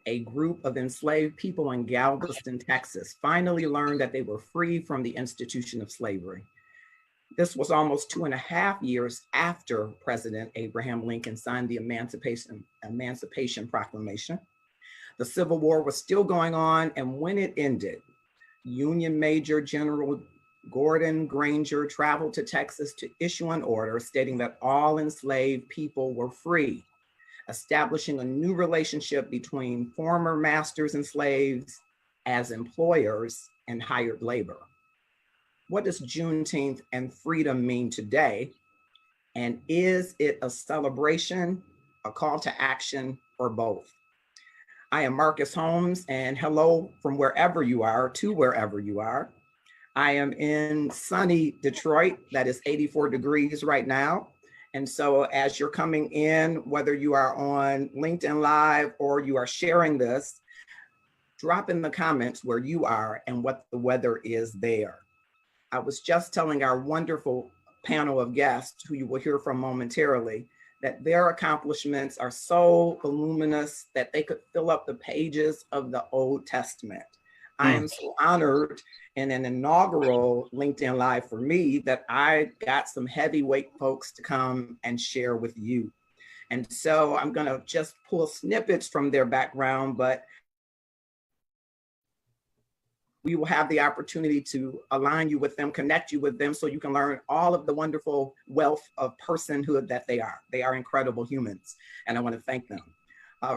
a group of enslaved people in Galveston, Texas, finally learned that they were free from the institution of slavery. This was almost 2.5 years after President Abraham Lincoln signed the Emancipation Proclamation. The Civil War was still going on, and when it ended, Union Major General Gordon Granger traveled to Texas to issue an order stating that all enslaved people were free, establishing a new relationship between former masters and slaves as employers and hired labor. What does Juneteenth and freedom mean today? And is it a celebration, a call to action, or both? I am Marcus Holmes, and hello from wherever you are to wherever you are. I am in sunny Detroit, that is 84 degrees right now. And so as you're coming in, whether you are on LinkedIn Live or you are sharing this, drop in the comments where you are and what the weather is there. I was just telling our wonderful panel of guests, who you will hear from momentarily, that their accomplishments are so voluminous that they could fill up the pages of the Old Testament. I am so honored in an inaugural LinkedIn Live for me that I got some heavyweight folks to come and share with you. And so I'm gonna just pull snippets from their background, but we will have the opportunity to align you with them, connect you with them, so you can learn all of the wonderful wealth of personhood that they are. They are incredible humans, and I want to thank them.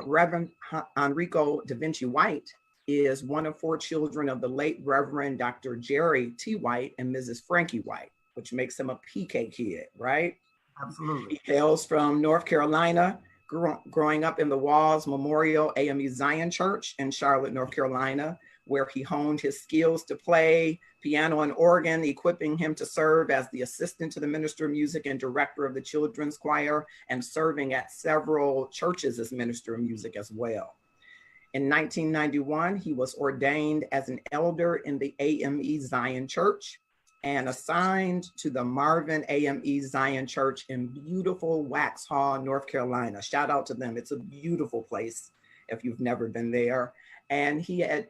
Reverend Enrico Da Vinci White is one of 4 children of the late Reverend Dr. Jerry T. White and Mrs. Frankie White, which makes him a PK kid, right? Absolutely. He hails from North Carolina, growing up in the Walls Memorial AME Zion Church in Charlotte, North Carolina, where he honed his skills to play piano and organ, equipping him to serve as the assistant to the minister of music and director of the children's choir, and serving at several churches as minister of music as well. In 1991, he was ordained as an elder in the AME Zion Church and assigned to the Marvin AME Zion Church in beautiful Waxhaw, North Carolina. Shout out to them. It's a beautiful place if you've never been there. And he had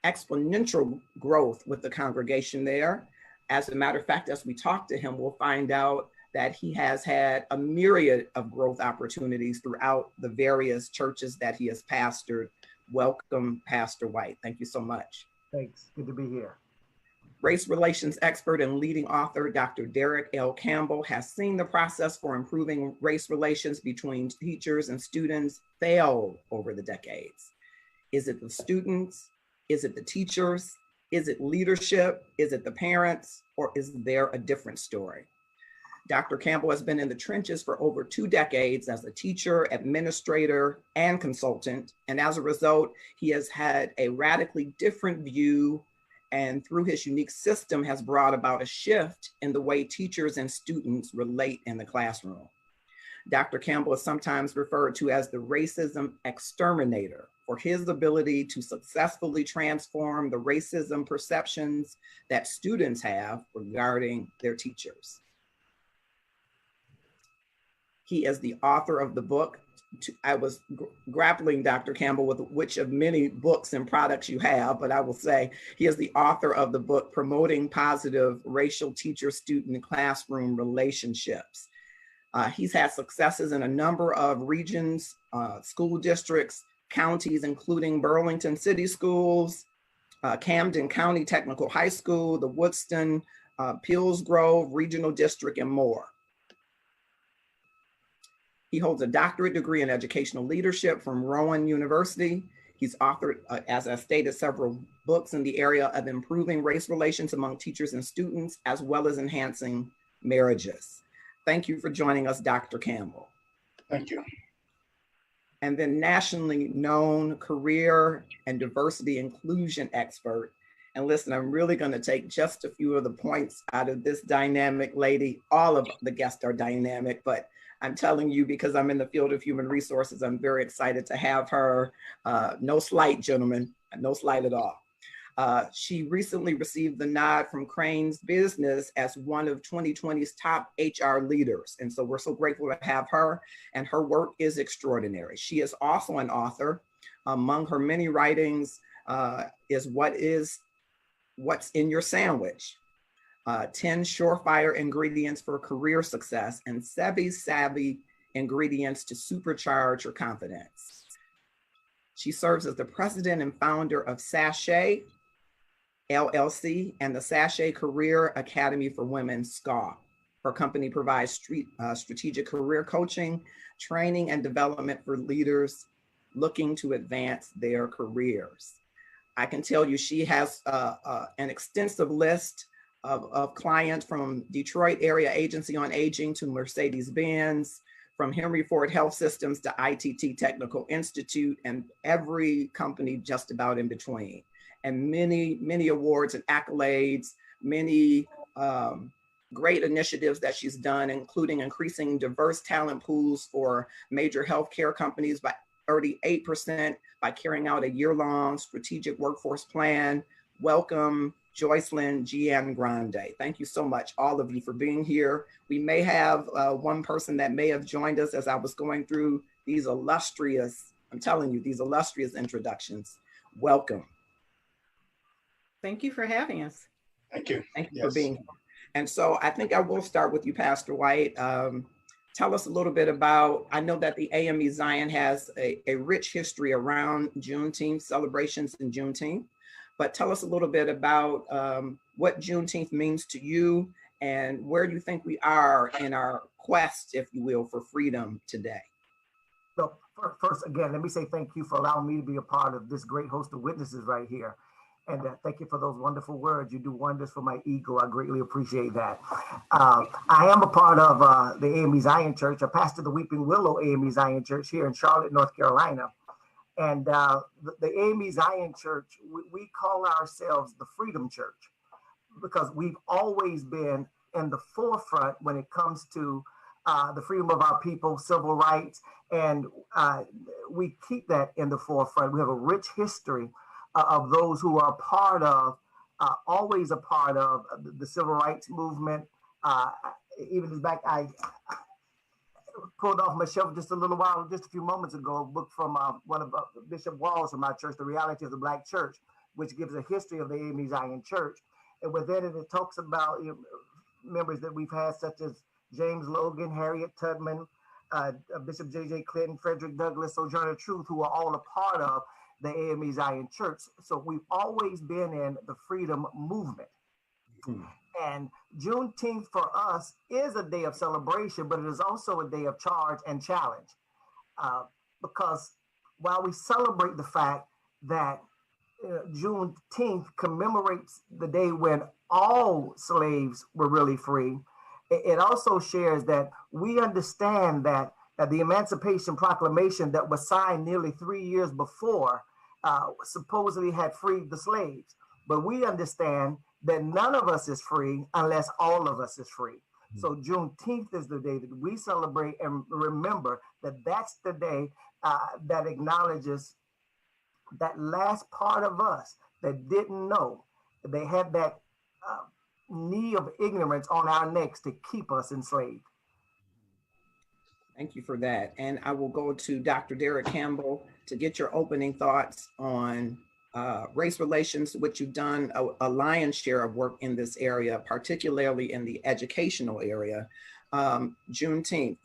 exponential growth with the congregation there. As a matter of fact, as we talk to him, we'll find out that he has had a myriad of growth opportunities throughout the various churches that he has pastored. Welcome, Pastor White. Thank you so much. Thanks. Good to be here. Race relations expert and leading author, Dr. Derek L. Campbell, has seen the process for improving race relations between teachers and students fail over the decades. Is it the students? Is it the teachers? Is it leadership? Is it the parents? Or is there a different story? Dr. Campbell has been in the trenches for over 2 decades as a teacher, administrator, and consultant. And as a result, he has had a radically different view, and through his unique system has brought about a shift in the way teachers and students relate in the classroom. Dr. Campbell is sometimes referred to as the racism exterminator for his ability to successfully transform the racism perceptions that students have regarding their teachers. He is the author of the book. I was grappling, Dr. Campbell, with which of many books and products you have, but I will say he is the author of the book, Promoting Positive Racial Teacher-Student Classroom Relationships. He's had successes in a number of regions, school districts, counties, including Burlington City Schools, Camden County Technical High School, the Woodston, Pillsgrove Regional District, and more. He holds a doctorate degree in educational leadership from Rowan University. He's authored, as I stated, several books in the area of improving race relations among teachers and students, as well as enhancing marriages. Thank you for joining us, Dr. Campbell. Thank you. And then nationally known career and diversity inclusion expert. And listen, I'm really going to take just a few of the points out of this dynamic lady. All of the guests are dynamic, but I'm telling you, because I'm in the field of human resources, I'm very excited to have her. No slight, gentlemen, no slight at all. She recently received the nod from Crane's Business as one of 2020's top HR leaders. And so we're so grateful to have her, and her work is extraordinary. She is also an author Among her many writings is What's in Your Sandwich? 10 surefire ingredients for career success and 7 savvy ingredients to supercharge your confidence. She serves as the president and founder of Sachet LLC and the Sachet Career Academy for Women, SCA. Her company provides strategic career coaching, training, and development for leaders looking to advance their careers. I can tell you she has an extensive list of clients from Detroit Area Agency on Aging to Mercedes-Benz, from Henry Ford Health Systems to ITT Technical Institute, and every company just about in between. And many, many awards and accolades, many great initiatives that she's done, including increasing diverse talent pools for major healthcare companies by 38% by carrying out a year-long strategic workforce plan. Welcome, Joycelyn Giangrande. Thank you so much, all of you, for being here. We may have one person that may have joined us as I was going through these illustrious, I'm telling you, these illustrious introductions. Welcome. Thank you for having us. Thank you. Thank you for being here. And so I think I will start with you, Pastor White. Tell us a little bit about, I know that the AME Zion has a rich history around Juneteenth, celebrations in Juneteenth, but tell us a little bit about what Juneteenth means to you and where you think we are in our quest, if you will, for freedom today. So first, again, let me say thank you for allowing me to be a part of this great host of witnesses right here. And thank you for those wonderful words. You do wonders for my ego. I greatly appreciate that. I am a part of the AME Zion Church. I pastor the Weeping Willow AME Zion Church here in Charlotte, North Carolina. And the AME Zion Church, we call ourselves the Freedom Church because we've always been in the forefront when it comes to the freedom of our people, civil rights, and we keep that in the forefront. We have a rich history of those who are part of, always a part of the civil rights movement. Even as back, I pulled off my shelf just a few moments ago, a book from one of Bishop Walls from our church, The Reality of the Black Church, which gives a history of the AME Zion Church. And within it, it talks about members that we've had, such as James Logan, Harriet Tubman, Bishop J.J. Clinton, Frederick Douglass, Sojourner Truth, who are all a part of the AME Zion Church. So we've always been in the freedom movement. Mm-hmm. And Juneteenth for us is a day of celebration, but it is also a day of charge and challenge. Because while we celebrate the fact that Juneteenth commemorates the day when all slaves were really free, it also shares that we understand that the Emancipation Proclamation that was signed nearly 3 years before supposedly had freed the slaves. But we understand that none of us is free unless all of us is free. Mm-hmm. So Juneteenth is the day that we celebrate and remember that that's the day that acknowledges that last part of us that didn't know. They had that knee of ignorance on our necks to keep us enslaved. Thank you for that. And I will go to Dr. Derek Campbell to get your opening thoughts on race relations, which you've done a lion's share of work in this area, particularly in the educational area. Juneteenth,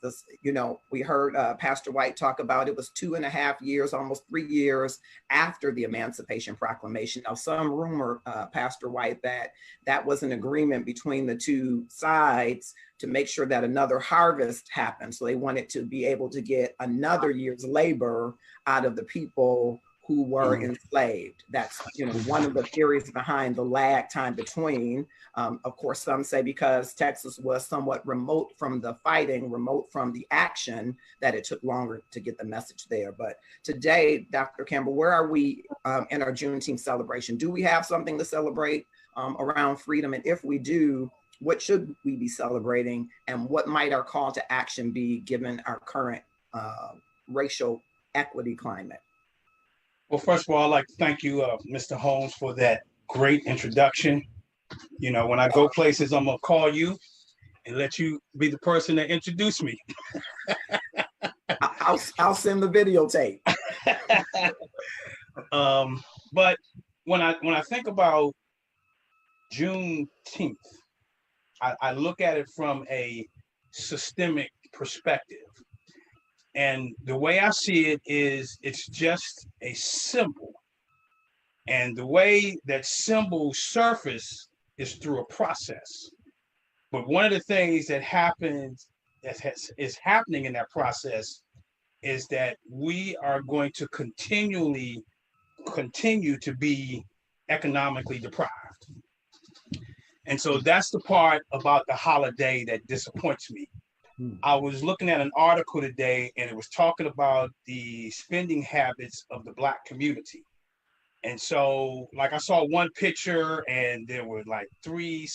we heard Pastor White talk about it was 2.5 years, almost 3 years after the Emancipation Proclamation. Now, some rumor, Pastor White, that was an agreement between the two sides to make sure that another harvest happened. So they wanted to be able to get another year's labor out of the people who were enslaved. That's one of the theories behind the lag time between. Of course, some say because Texas was somewhat remote from the fighting, remote from the action, that it took longer to get the message there. But today, Dr. Campbell, where are we in our Juneteenth celebration? Do we have something to celebrate around freedom? And if we do, what should we be celebrating? And what might our call to action be given our current racial equity climate? Well, first of all, I'd like to thank you, Mr. Holmes, for that great introduction. When I go places, I'm going to call you and let you be the person that introduced me. I'll send the videotape. But when I think about Juneteenth, I look at it from a systemic perspective. And the way I see it is it's just a symbol. And the way that symbols surface is through a process. But one of the things that happens is happening in that process is that we are going to continue to be economically deprived. And so that's the part about the holiday that disappoints me. I was looking at an article today and it was talking about the spending habits of the Black community. And so, like, I saw one picture and there were like three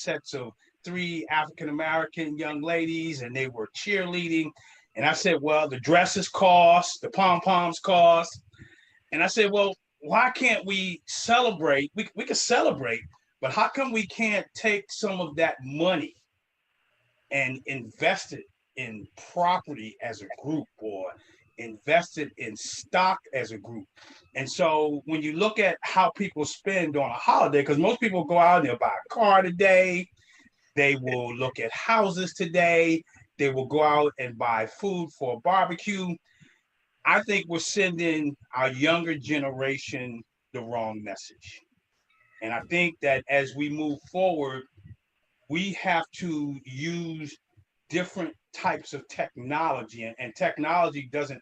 African-American young ladies and they were cheerleading. And I said, well, the dresses cost, the pom-poms cost. And I said, well, why can't we celebrate? We can celebrate, but how come we can't take some of that money and invest it in property as a group or invested in stock as a group? And so when you look at how people spend on a holiday, because most people go out and they'll buy a car today, they will look at houses today, they will go out and buy food for a barbecue. I think we're sending our younger generation the wrong message. And I think that as we move forward, we have to use different types of technology, and technology doesn't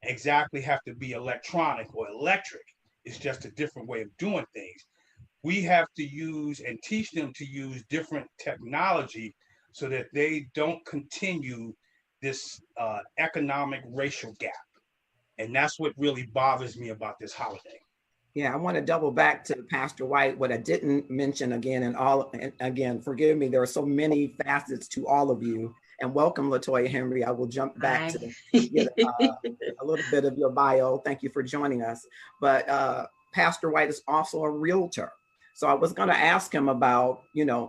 exactly have to be electronic or electric. It's just a different way of doing things. We have to use and teach them to use different technology so that they don't continue this economic racial gap. And that's what really bothers me about this holiday. Yeah, I want to double back to Pastor White. What I didn't mention again, and again, forgive me, there are so many facets to all of you. And welcome, LaToya Henry. I will jump back to get a little bit of your bio. Thank you for joining us. But Pastor White is also a realtor. So I was going to ask him about,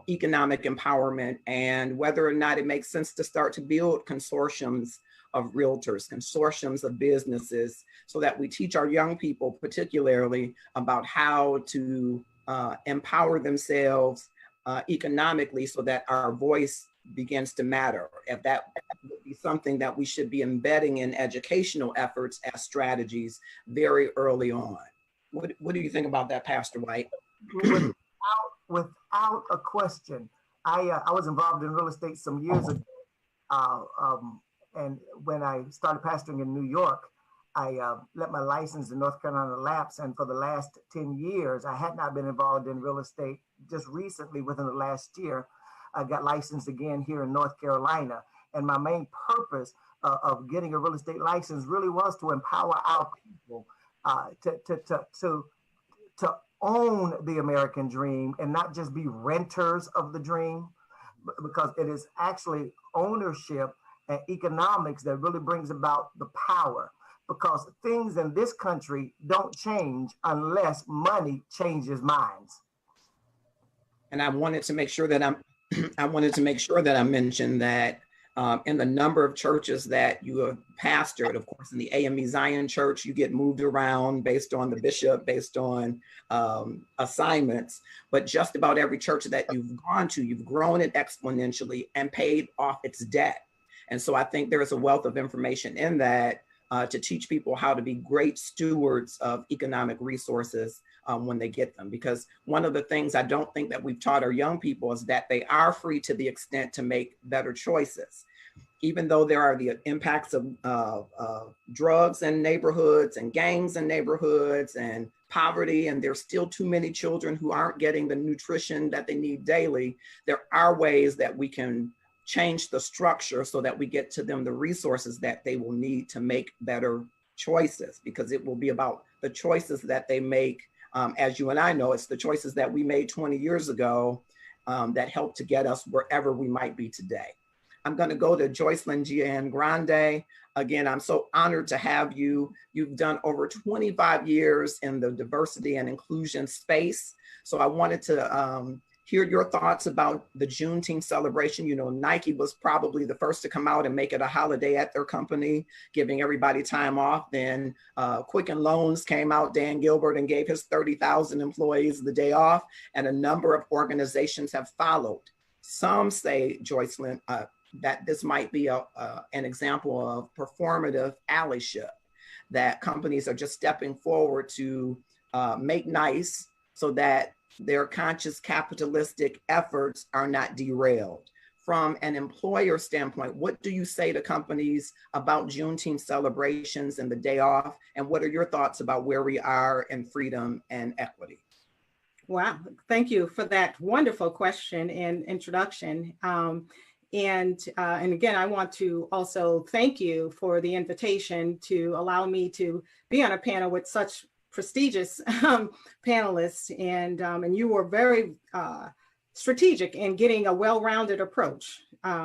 economic empowerment and whether or not it makes sense to start to build consortiums of realtors, consortiums of businesses, so that we teach our young people particularly about how to empower themselves economically so that our voice begins to matter. If that would be something that we should be embedding in educational efforts as strategies very early on. What do you think about that, Pastor White? Without a question. I was involved in real estate some years ago. And when I started pastoring in New York, I let my license in North Carolina lapse. And for the last 10 years, I had not been involved in real estate. Just recently, within the last year, I got licensed again here in North Carolina. And my main purpose of getting a real estate license really was to empower our people to own the American dream and not just be renters of the dream, because it is actually ownership and economics that really brings about the power, because things in this country don't change unless money changes minds. And I wanted to make sure that I mentioned that in the number of churches that you have pastored, of course, in the AME Zion church, you get moved around based on the bishop, based on assignments, but just about every church that you've gone to, you've grown it exponentially and paid off its debt. And so I think there is a wealth of information in that to teach people how to be great stewards of economic resources when they get them. Because one of the things I don't think that we've taught our young people is that they are free to the extent to make better choices. Even though there are the impacts of drugs in neighborhoods and gangs in neighborhoods and poverty, and there's still too many children who aren't getting the nutrition that they need daily, there are ways that we can change the structure so that we get to them the resources that they will need to make better choices, because it will be about the choices that they make. As you and I know, it's the choices that we made 20 years ago that help to get us wherever we might be today. I'm going to go to Joycelyn Giangrande. Again, I'm so honored to have you. You've done over 25 years in the diversity and inclusion space. So I wanted to hear your thoughts about the Juneteenth celebration. You know, Nike was probably the first to come out and make it a holiday at their company, giving everybody time off. Then Quicken Loans came out, Dan Gilbert, and gave his 30,000 employees the day off. And a number of organizations have followed. Some say, Joycelyn, that this might be an example of performative allyship, that companies are just stepping forward to make nice so that their conscious capitalistic efforts are not derailed. From an employer standpoint, what do you say to companies about Juneteenth celebrations and the day off? And what are your thoughts about where we are in freedom and equity? Wow, thank you for that wonderful question and introduction. And again, I want to also thank you for the invitation to allow me to be on a panel with such prestigious panelists, and you were very strategic in getting a well-rounded approach.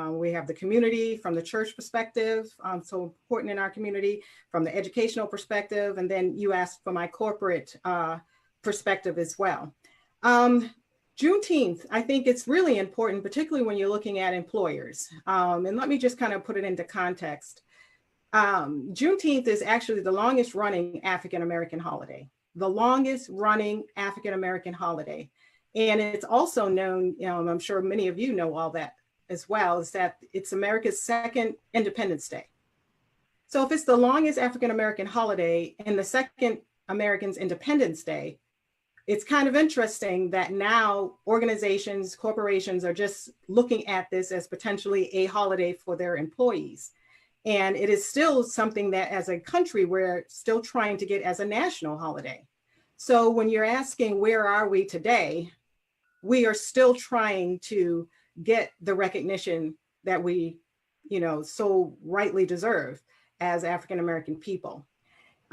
We have the community from the church perspective, so important in our community, from the educational perspective, and then you asked for my corporate perspective as well. Juneteenth, I think it's really important, particularly when you're looking at employers. And let me just kind of put it into context. Juneteenth is actually the longest running African-American holiday, the longest running African-American holiday. And it's also known, I'm sure many of you know all that as well, is that it's America's second Independence Day. So if it's the longest African-American holiday and the second Americans' Independence Day, it's kind of interesting that now organizations, corporations are just looking at this as potentially a holiday for their employees. And it is still something that as a country, we're still trying to get as a national holiday. So when you're asking, where are we today? We are still trying to get the recognition that we, so rightly deserve as African-American people.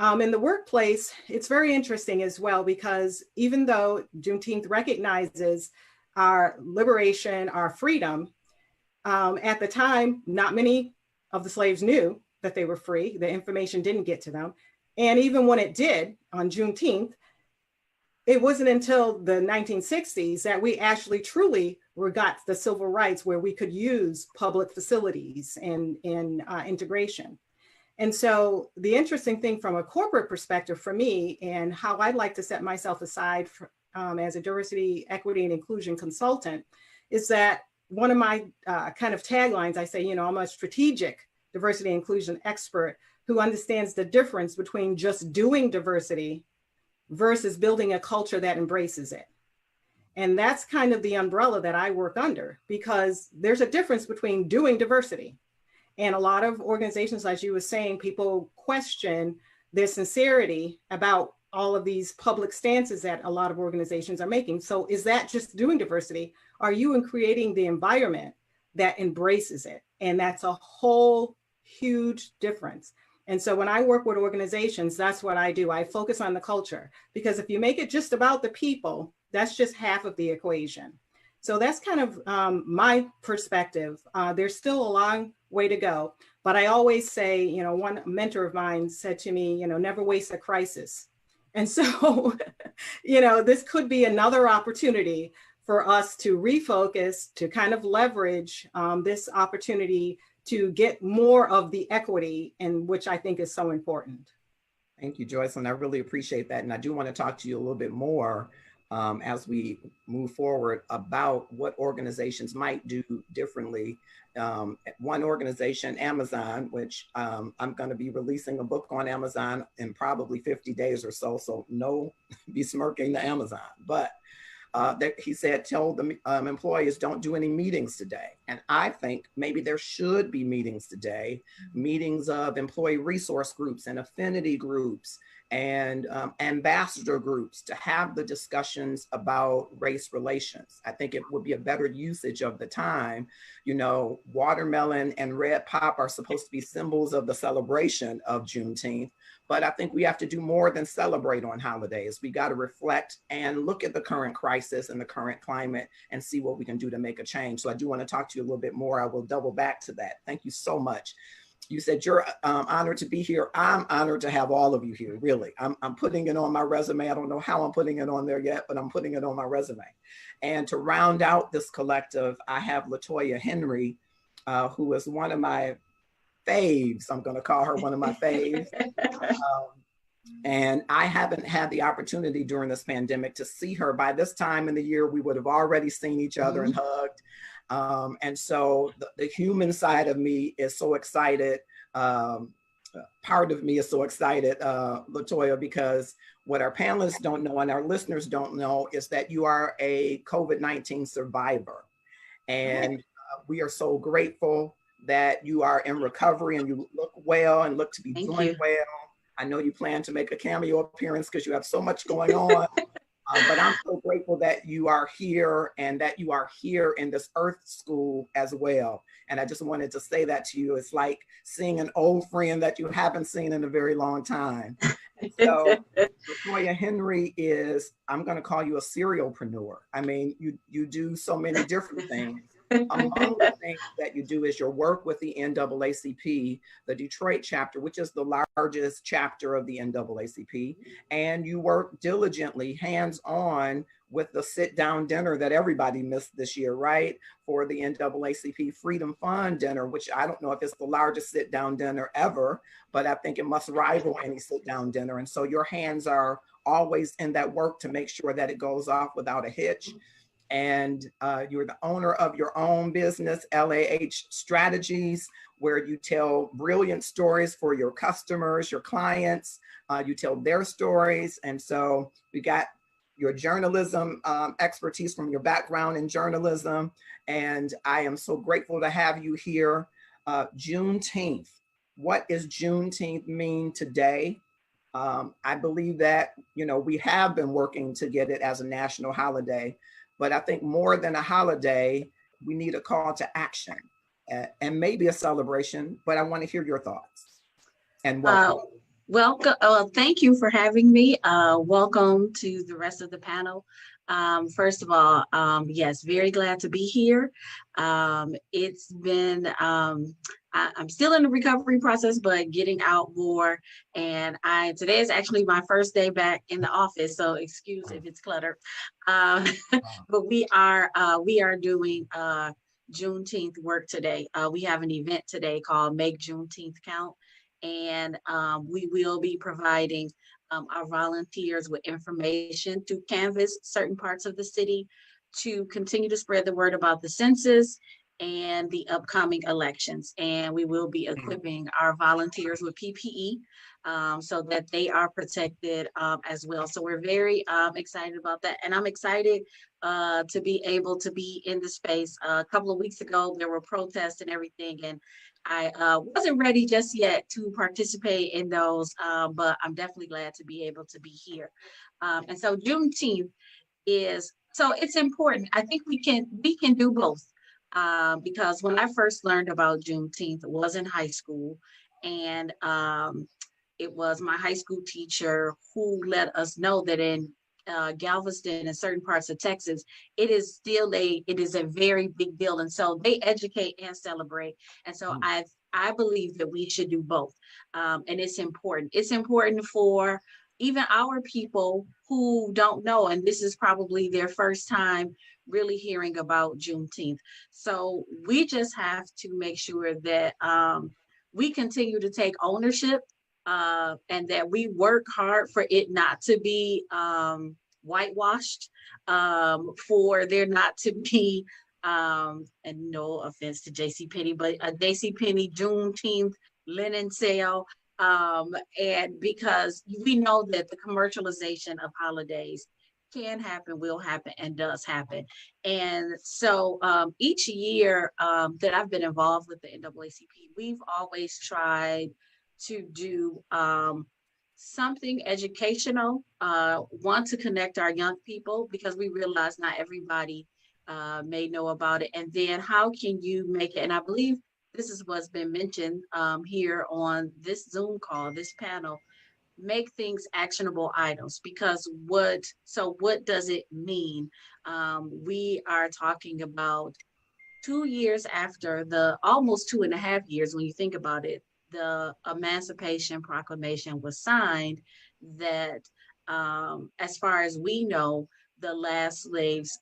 In the workplace, it's very interesting as well, because even though Juneteenth recognizes our liberation, our freedom, at the time, not many of the slaves knew that they were free. The information didn't get to them. And even when it did on Juneteenth, it wasn't until the 1960s that we actually truly got the civil rights where we could use public facilities and integration. And so the interesting thing from a corporate perspective for me, and how I'd like to set myself aside for, as a diversity, equity, and inclusion consultant, is that one of my kind of taglines, I say, I'm a strategic diversity and inclusion expert who understands the difference between just doing diversity versus building a culture that embraces it. And that's kind of the umbrella that I work under, because there's a difference between doing diversity. And a lot of organizations, as you were saying, people question their sincerity about all of these public stances that a lot of organizations are making. So is that just doing diversity? Are you in creating the environment that embraces it? And that's a whole huge difference. And so when I work with organizations, that's what I do. I focus on the culture, because if you make it just about the people, that's just half of the equation. So that's kind of my perspective. There's still a long way to go, but I always say, one mentor of mine said to me, never waste a crisis. And so, this could be another opportunity for us to refocus, to kind of leverage this opportunity to get more of the equity, and which I think is so important. Thank you, Joycelyn. I really appreciate that. And I do want to talk to you a little bit more as we move forward about what organizations might do differently. One organization, Amazon, which I'm going to be releasing a book on Amazon in probably 50 days or so. So no besmirking the Amazon, but he said, tell the employees don't do any meetings today. And I think maybe there should be meetings today, meetings of employee resource groups and affinity groups and ambassador groups to have the discussions about race relations. I think it would be a better usage of the time. Watermelon and red pop are supposed to be symbols of the celebration of Juneteenth, but I think we have to do more than celebrate on holidays. We got to reflect and look at the current crisis and the current climate and see what we can do to make a change. So I do want to talk to you a little bit more. I will double back to that. Thank you so much. You said you're honored to be here. I'm honored to have all of you here, really. I'm putting it on my resume. I don't know how I'm putting it on there yet, but I'm putting it on my resume. And to round out this collective, I have LaToya Henry, who is one of my faves. I'm going to call her one of my faves. And I haven't had the opportunity during this pandemic to see her. By this time in the year, we would have already seen each other and hugged. And so the human side of me is so excited. Part of me is so excited, LaToya, because what our panelists don't know and our listeners don't know is that you are a COVID-19 survivor. And we are so grateful that you are in recovery and you look well and look to be doing well. I know you plan to make a cameo appearance because you have so much going on. But I'm so grateful that you are here and that you are here in this Earth School as well. And I just wanted to say that to you. It's like seeing an old friend that you haven't seen in a very long time. So LaToya Henry is, I'm going to call you a serialpreneur. I mean, you do so many different things. Among the things that you do is your work with the NAACP, the Detroit chapter, which is the largest chapter of the NAACP. And you work diligently, hands-on with the sit-down dinner that everybody missed this year, right? For the NAACP Freedom Fund dinner, which I don't know if it's the largest sit-down dinner ever, but I think it must rival any sit-down dinner. And so your hands are always in that work to make sure that it goes off without a hitch. And you're the owner of your own business, LAH Strategies, where you tell brilliant stories for your customers, your clients. You tell their stories. And so we got your journalism expertise from your background in journalism. And I am so grateful to have you here. Juneteenth. What does Juneteenth mean today? I believe that, we have been working to get it as a national holiday. But I think more than a holiday, we need a call to action and maybe a celebration, but I want to hear your thoughts. And welcome. Thank you for having me. Welcome to the rest of the panel. First of all, yes, very glad to be here. It's been, I'm still in the recovery process, but getting out more. And today is actually my first day back in the office, so excuse if it's cluttered. But we are doing Juneteenth work today. We have an event today called Make Juneteenth Count. And we will be providing our volunteers with information to canvass certain parts of the city to continue to spread the word about the census and the upcoming elections. And we will be equipping our volunteers with PPE so that they are protected as well. So we're very excited about that. And I'm excited to be able to be in the space. A couple of weeks ago, there were protests and everything, and I wasn't ready just yet to participate in those, but I'm definitely glad to be able to be here. And so Juneteenth it's important. I think we can do both. Because when I first learned about Juneteenth, it was in high school, and it was my high school teacher who let us know that in Galveston and certain parts of Texas, it is a very big deal, and so they educate and celebrate. And so I believe that we should do both, and it's important. It's important for even our people who don't know, and this is probably their first time really hearing about Juneteenth. So we just have to make sure that we continue to take ownership and that we work hard for it not to be whitewashed, for there not to be, and no offense to JCPenney, but a JCPenney Juneteenth linen sale. And because we know that the commercialization of holidays can happen, will happen, and does happen. And so each year that I've been involved with the NAACP, we've always tried to do something educational, want to connect our young people, because we realize not everybody may know about it. And then how can you make it? And I believe this is what's been mentioned here on this Zoom call, this panel, make things actionable items, because what does it mean? We are talking about 2 years after almost 2.5 years, when you think about it, the Emancipation Proclamation was signed, that as far as we know, the last slaves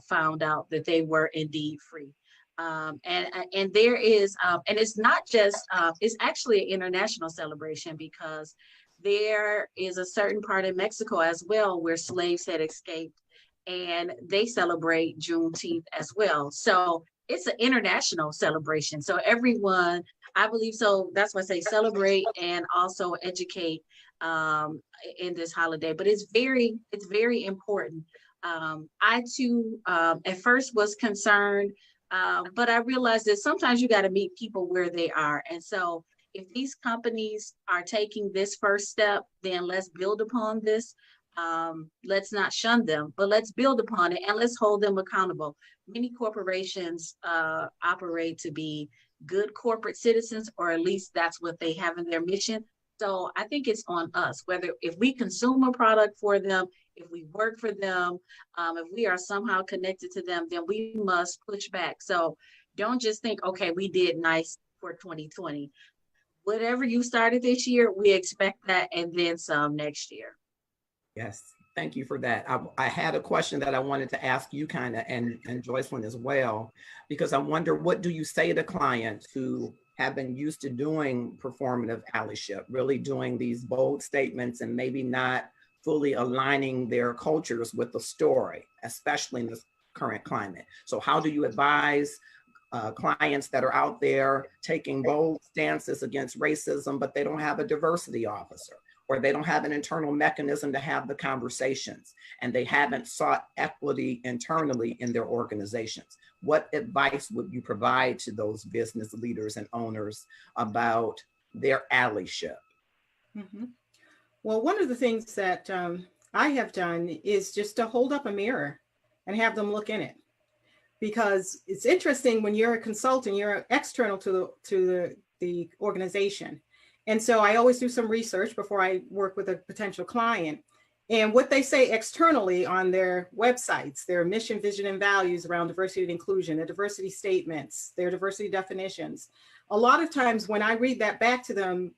found out that they were indeed free. And there is, and it's not just, it's actually an international celebration, because there is a certain part in Mexico as well where slaves had escaped, and they celebrate Juneteenth as well. So it's an international celebration. So everyone, I believe, so that's why I say celebrate and also educate in this holiday. But it's very important. I too, at first was concerned, but I realized that sometimes you got to meet people where they are. And so if these companies are taking this first step, then let's build upon this. Let's not shun them, but let's build upon it, and let's hold them accountable. Many corporations operate to be good corporate citizens, or at least that's what they have in their mission. So I think it's on us, whether if we consume a product for them, if we work for them, if we are somehow connected to them, then we must push back. So don't just think, okay, we did nice for 2020. Whatever you started this year, we expect that and then some next year. Yes, thank you for that. I had a question that I wanted to ask you kind of, and Joycelyn as well, because I wonder, what do you say to clients who have been used to doing performative allyship, really doing these bold statements and maybe not fully aligning their cultures with the story, especially in this current climate? So how do you advise clients that are out there taking bold stances against racism, but they don't have a diversity officer, or they don't have an internal mechanism to have the conversations, and they haven't sought equity internally in their organizations? What advice would you provide to those business leaders and owners about their allyship? Mm-hmm. Well, one of the things that I have done is just to hold up a mirror and have them look in it. Because it's interesting, when you're a consultant, you're external to the organization. And so I always do some research before I work with a potential client. And what they say externally on their websites, their mission, vision, and values around diversity and inclusion, their diversity statements, their diversity definitions. A lot of times when I read that back to them,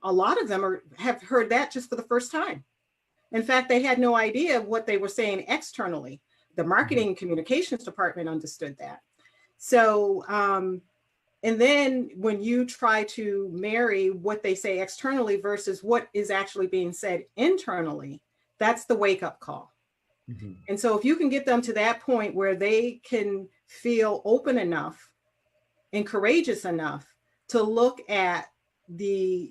a lot of them have heard that just for the first time. In fact, they had no idea what they were saying externally. The marketing and communications department understood that. So, and then when you try to marry what they say externally versus what is actually being said internally, that's the wake-up call. Mm-hmm. And so if you can get them to that point where they can feel open enough and courageous enough to look at the,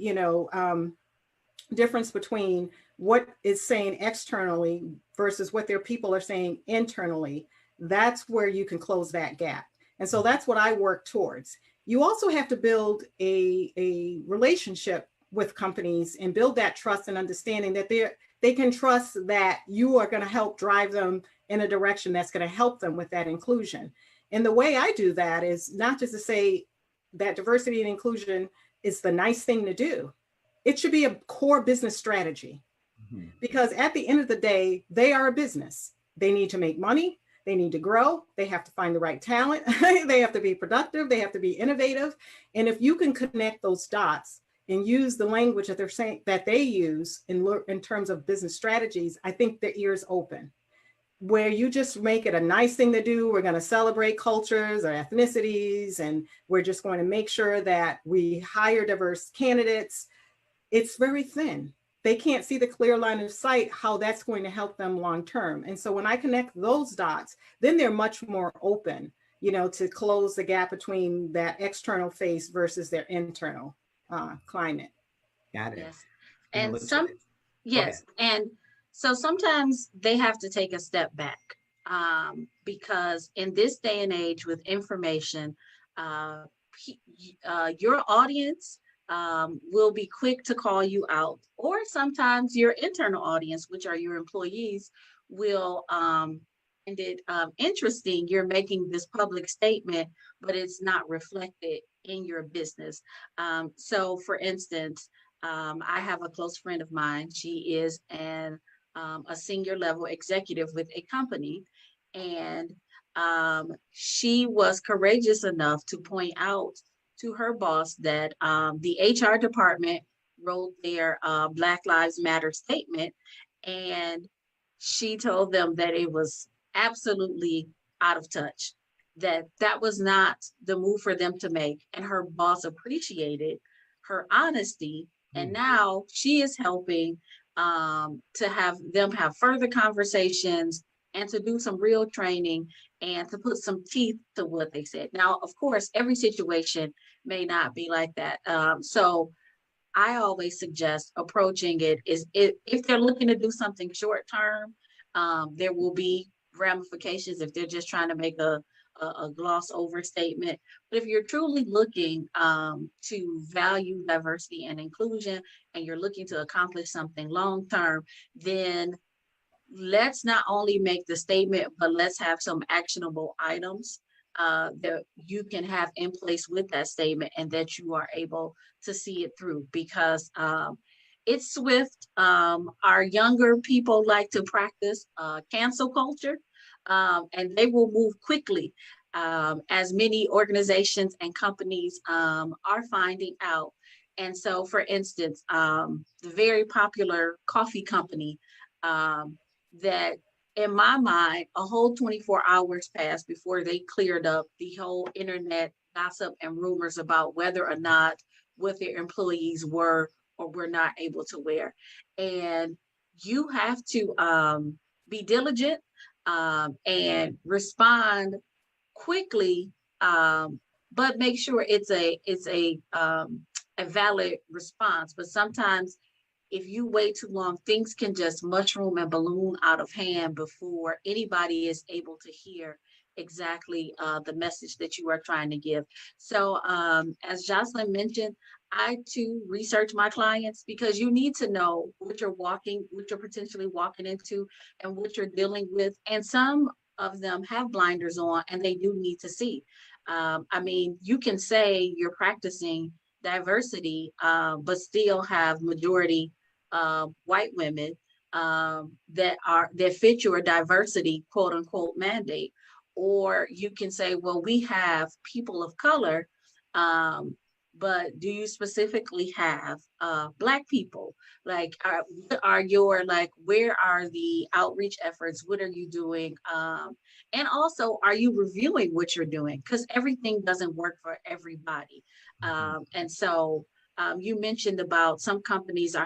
difference between what is saying externally versus what their people are saying internally, that's where you can close that gap. And so that's what I work towards. You also have to build a relationship with companies and build that trust and understanding that they can trust that you are going to help drive them in a direction that's going to help them with that inclusion. And the way I do that is not just to say that diversity and inclusion is the nice thing to do. It should be a core business strategy. Mm-hmm. Because at the end of the day, they are a business. They need to make money. They need to grow. They have to find the right talent. They have to be productive. They have to be innovative. And if you can connect those dots and use the language that they're saying that they use in terms of business strategies, I think the ears open. Where you just make it a nice thing to do, we're going to celebrate cultures or ethnicities, and we're just going to make sure that we hire diverse candidates. It's very thin. They can't see the clear line of sight, how that's going to help them long term. And so when I connect those dots, then they're much more open, to close the gap between that external face versus their internal climate. Got it. Yes. And yes. And so sometimes they have to take a step back because in this day and age with information, your audience will be quick to call you out, or sometimes your internal audience, which are your employees, will find it interesting. You're making this public statement, but it's not reflected in your business. So for instance, I have a close friend of mine. She is a senior level executive with a company, and she was courageous enough to point out to her boss that the HR department wrote their Black Lives Matter statement, and she told them that it was absolutely out of touch, that that was not the move for them to make. And her boss appreciated her honesty. And now she is helping to have them have further conversations and to do some real training and to put some teeth to what they said. Now, of course, every situation may not be like that. So I always suggest approaching it is if they're looking to do something short term, there will be ramifications if they're just trying to make a gloss over statement. But if you're truly looking to value diversity and inclusion and you're looking to accomplish something long term, then let's not only make the statement, but let's have some actionable items that you can have in place with that statement and that you are able to see it through, because it's swift. Our younger people like to practice cancel culture, and they will move quickly, as many organizations and companies are finding out. And so, for instance, the very popular coffee company that in my mind, a whole 24 hours passed before they cleared up the whole internet gossip and rumors about whether or not what their employees were or were not able to wear. And you have to be diligent and respond quickly, but make sure it's a valid response. But sometimes if you wait too long, things can just mushroom and balloon out of hand before anybody is able to hear exactly the message that you are trying to give. So as Jocelyn mentioned, I too research my clients, because you need to know what you're potentially walking into and what you're dealing with. And some of them have blinders on and they do need to see. I mean, you can say you're practicing diversity, but still have majority white women that fit your diversity quote unquote mandate. Or you can say, well, we have people of color, but do you specifically have Black people? Like, what are your, like, where are the outreach efforts? What are you doing? And also, are you reviewing what you're doing? Because everything doesn't work for everybody. And so you mentioned about some companies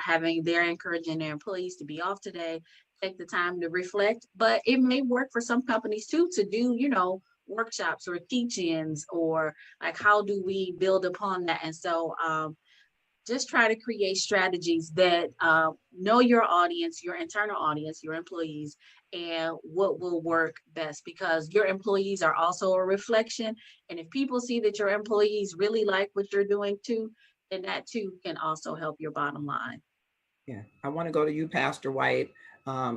they're encouraging their employees to be off today, take the time to reflect, but it may work for some companies too to do, workshops or teach-ins, or like, how do we build upon that? And so just try to create strategies that know your audience, your internal audience, your employees, and what will work best, because your employees are also a reflection. And if people see that your employees really like what you're doing too, then that too can also help your bottom line. Yeah, I want to go to you, Pastor White,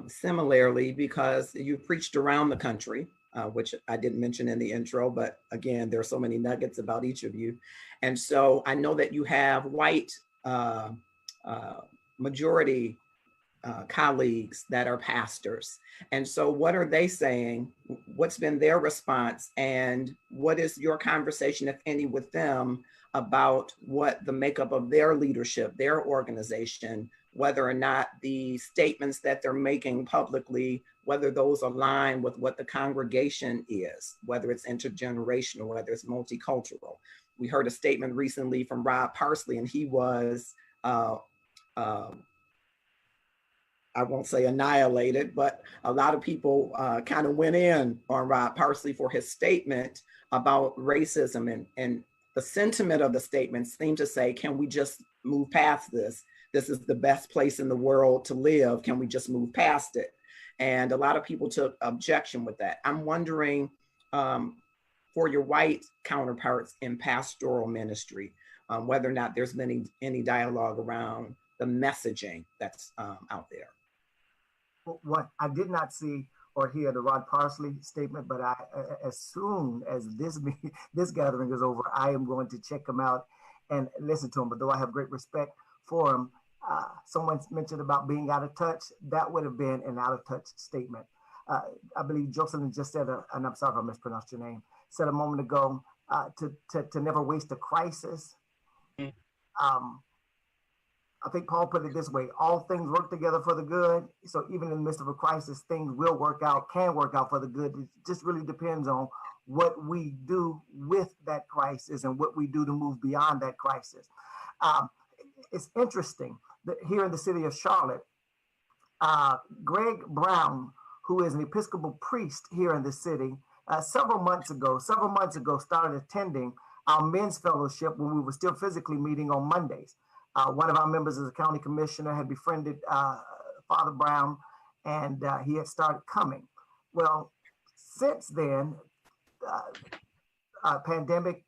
similarly, because you preached around the country, which I didn't mention in the intro, but again, there are so many nuggets about each of you. And so I know that you have white majority colleagues that are pastors. And so what are they saying? What's been their response? And what is your conversation, if any, with them about what the makeup of their leadership, their organization, whether or not the statements that they're making publicly, whether those align with what the congregation is, whether it's intergenerational, whether it's multicultural. We heard a statement recently from Rob Parsley, and he was, I won't say annihilated, but a lot of people kind of went in on Rob Parsley for his statement about racism, and the sentiment of the statement seemed to say, can we just move past this? This is the best place in the world to live. Can we just move past it? And a lot of people took objection with that. I'm wondering for your white counterparts in pastoral ministry, whether or not there's been any dialogue around the messaging that's out there. What I did not see or hear the Rod Parsley statement, but as soon as this gathering is over, I am going to check him out and listen to him. But though I have great respect for him, someone mentioned about being out of touch. That would have been an out of touch statement. I believe Jocelyn just said, and I'm sorry if I mispronounced your name, said a moment ago, to never waste a crisis. I think Paul put it this way: all things work together for the good. So even in the midst of a crisis, things will work out, can work out for the good. It just really depends on what we do with that crisis and what we do to move beyond that crisis. It's interesting that here in the city of Charlotte, Greg Brown, who is an Episcopal priest here in the city, several months ago started attending our men's fellowship when we were still physically meeting on Mondays. One of our members as a county commissioner had befriended Father Brown, and he had started coming. Well, since then, pandemic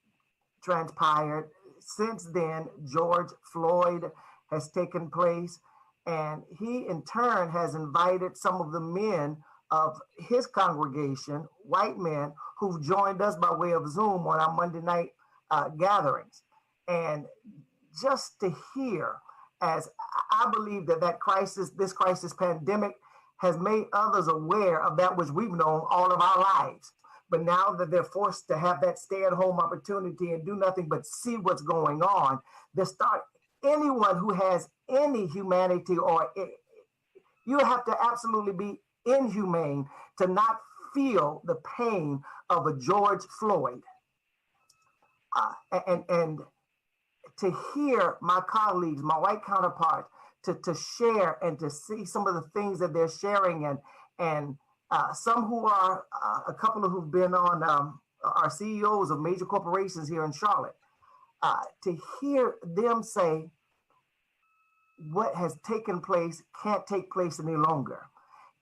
transpired. Since then, George Floyd has taken place, and he in turn has invited some of the men of his congregation, white men, who've joined us by way of Zoom on our Monday night gatherings. And just to hear, as I believe that this crisis pandemic has made others aware of that which we've known all of our lives. But now that they're forced to have that stay-at-home opportunity and do nothing but see what's going on, anyone who has any humanity, or you have to absolutely be inhumane to not feel the pain of a George Floyd. And to hear my colleagues, my white counterparts, to share and to see some of the things that they're sharing, and some who are a couple who've been on our CEOs of major corporations here in Charlotte, to hear them say what has taken place can't take place any longer.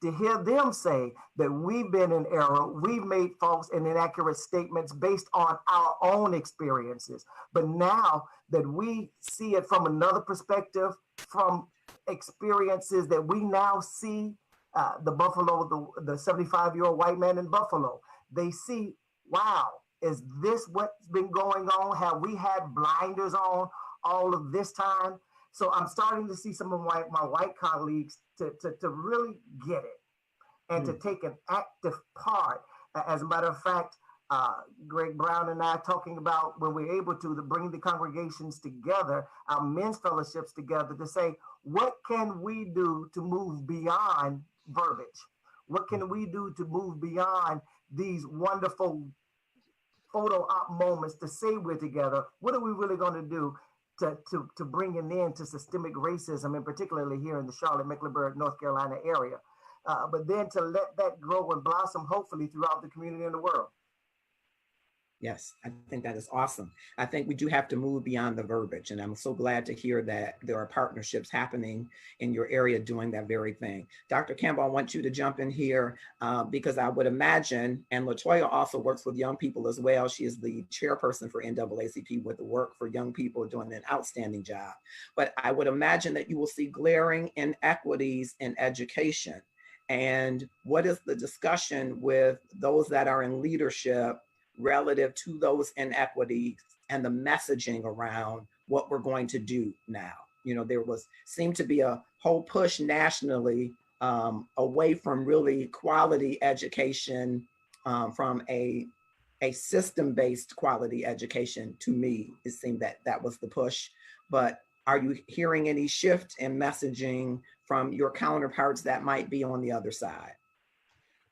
To hear them say that we've been in error, we've made false and inaccurate statements based on our own experiences. But now that we see it from another perspective, from experiences that we now see, the Buffalo, the 75-year-old white man in Buffalo, they see, wow, is this what's been going on? Have we had blinders on all of this time? So I'm starting to see some of my white colleagues to really get it and to take an active part. As a matter of fact, Greg Brown and I talking about when we're able to bring the congregations together, our men's fellowships together, to say, what can we do to move beyond verbiage? What can we do to move beyond these wonderful photo op moments to say we're together? What are we really going to do to bring an end to systemic racism, and particularly here in the Charlotte, Mecklenburg, North Carolina area, but then to let that grow and blossom, hopefully throughout the community and the world. Yes, I think that is awesome. I think we do have to move beyond the verbiage, and I'm so glad to hear that there are partnerships happening in your area doing that very thing. Dr. Campbell, I want you to jump in here because I would imagine, and LaToya also works with young people as well. She is the chairperson for NAACP with the Work for Young People, doing an outstanding job. But I would imagine that you will see glaring inequities in education. And what is the discussion with those that are in leadership relative to those inequities and the messaging around what we're going to do now? You know, there seemed to be a whole push nationally away from really quality education, from a system-based quality education. To me, it seemed that was the push. But are you hearing any shift in messaging from your counterparts that might be on the other side?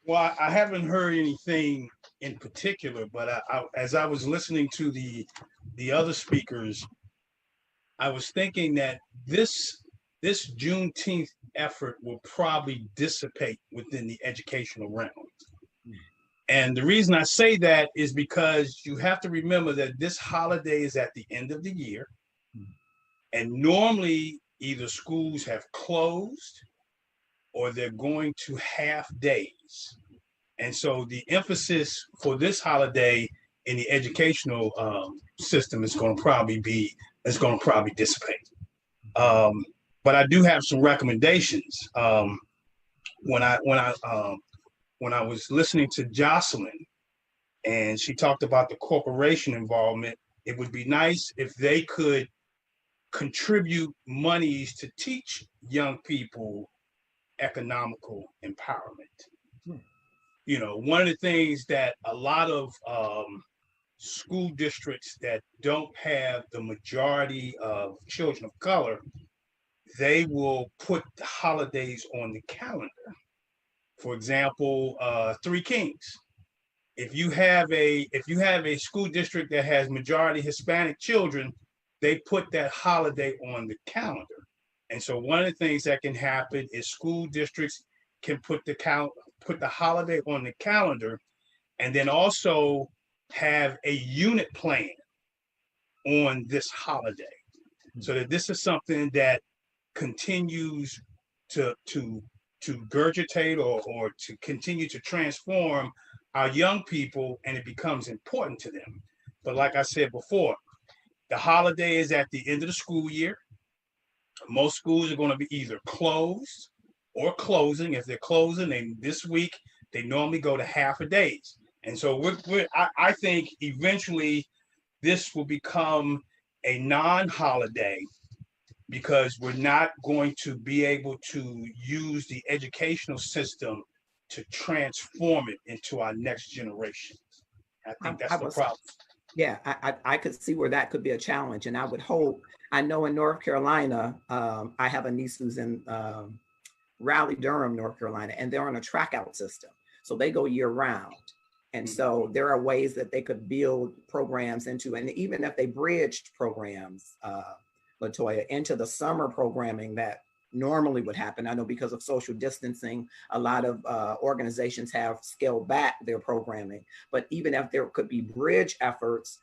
Well, I haven't heard anything in particular, but as I was listening to the other speakers, I was thinking that this Juneteenth effort will probably dissipate within the educational realm. And the reason I say that is because you have to remember that this holiday is at the end of the year, and normally either schools have closed or they're going to half days. And so the emphasis for this holiday in the educational system is going to probably dissipate. But I do have some recommendations. When I was listening to Jocelyn, and she talked about the corporation involvement, it would be nice if they could contribute monies to teach young people economical empowerment. You know, one of the things that a lot of school districts that don't have the majority of children of color, they will put the holidays on the calendar. For example, Three Kings. If you have a school district that has majority Hispanic children, they put that holiday on the calendar. And so one of the things that can happen is school districts can put the holiday on the calendar, and then also have a unit plan on this holiday, so that this is something that continues to regurgitate or to continue to transform our young people, and it becomes important to them. But like I said before, the holiday is at the end of the school year. Most schools are going to be either closed or closing. If they're closing, this week they normally go to half a days. And so I think eventually this will become a non-holiday, because we're not going to be able to use the educational system to transform it into our next generation. I think that's the problem. Yeah, I could see where that could be a challenge. And I would hope, I know in North Carolina, I have a niece who's in Raleigh, Durham, North Carolina, and they're on a track out system. So they go year round. And so there are ways that they could build programs into, and even if they bridged programs, Latoya, into the summer programming that normally would happen. I know because of social distancing, a lot of organizations have scaled back their programming, but even if there could be bridge efforts,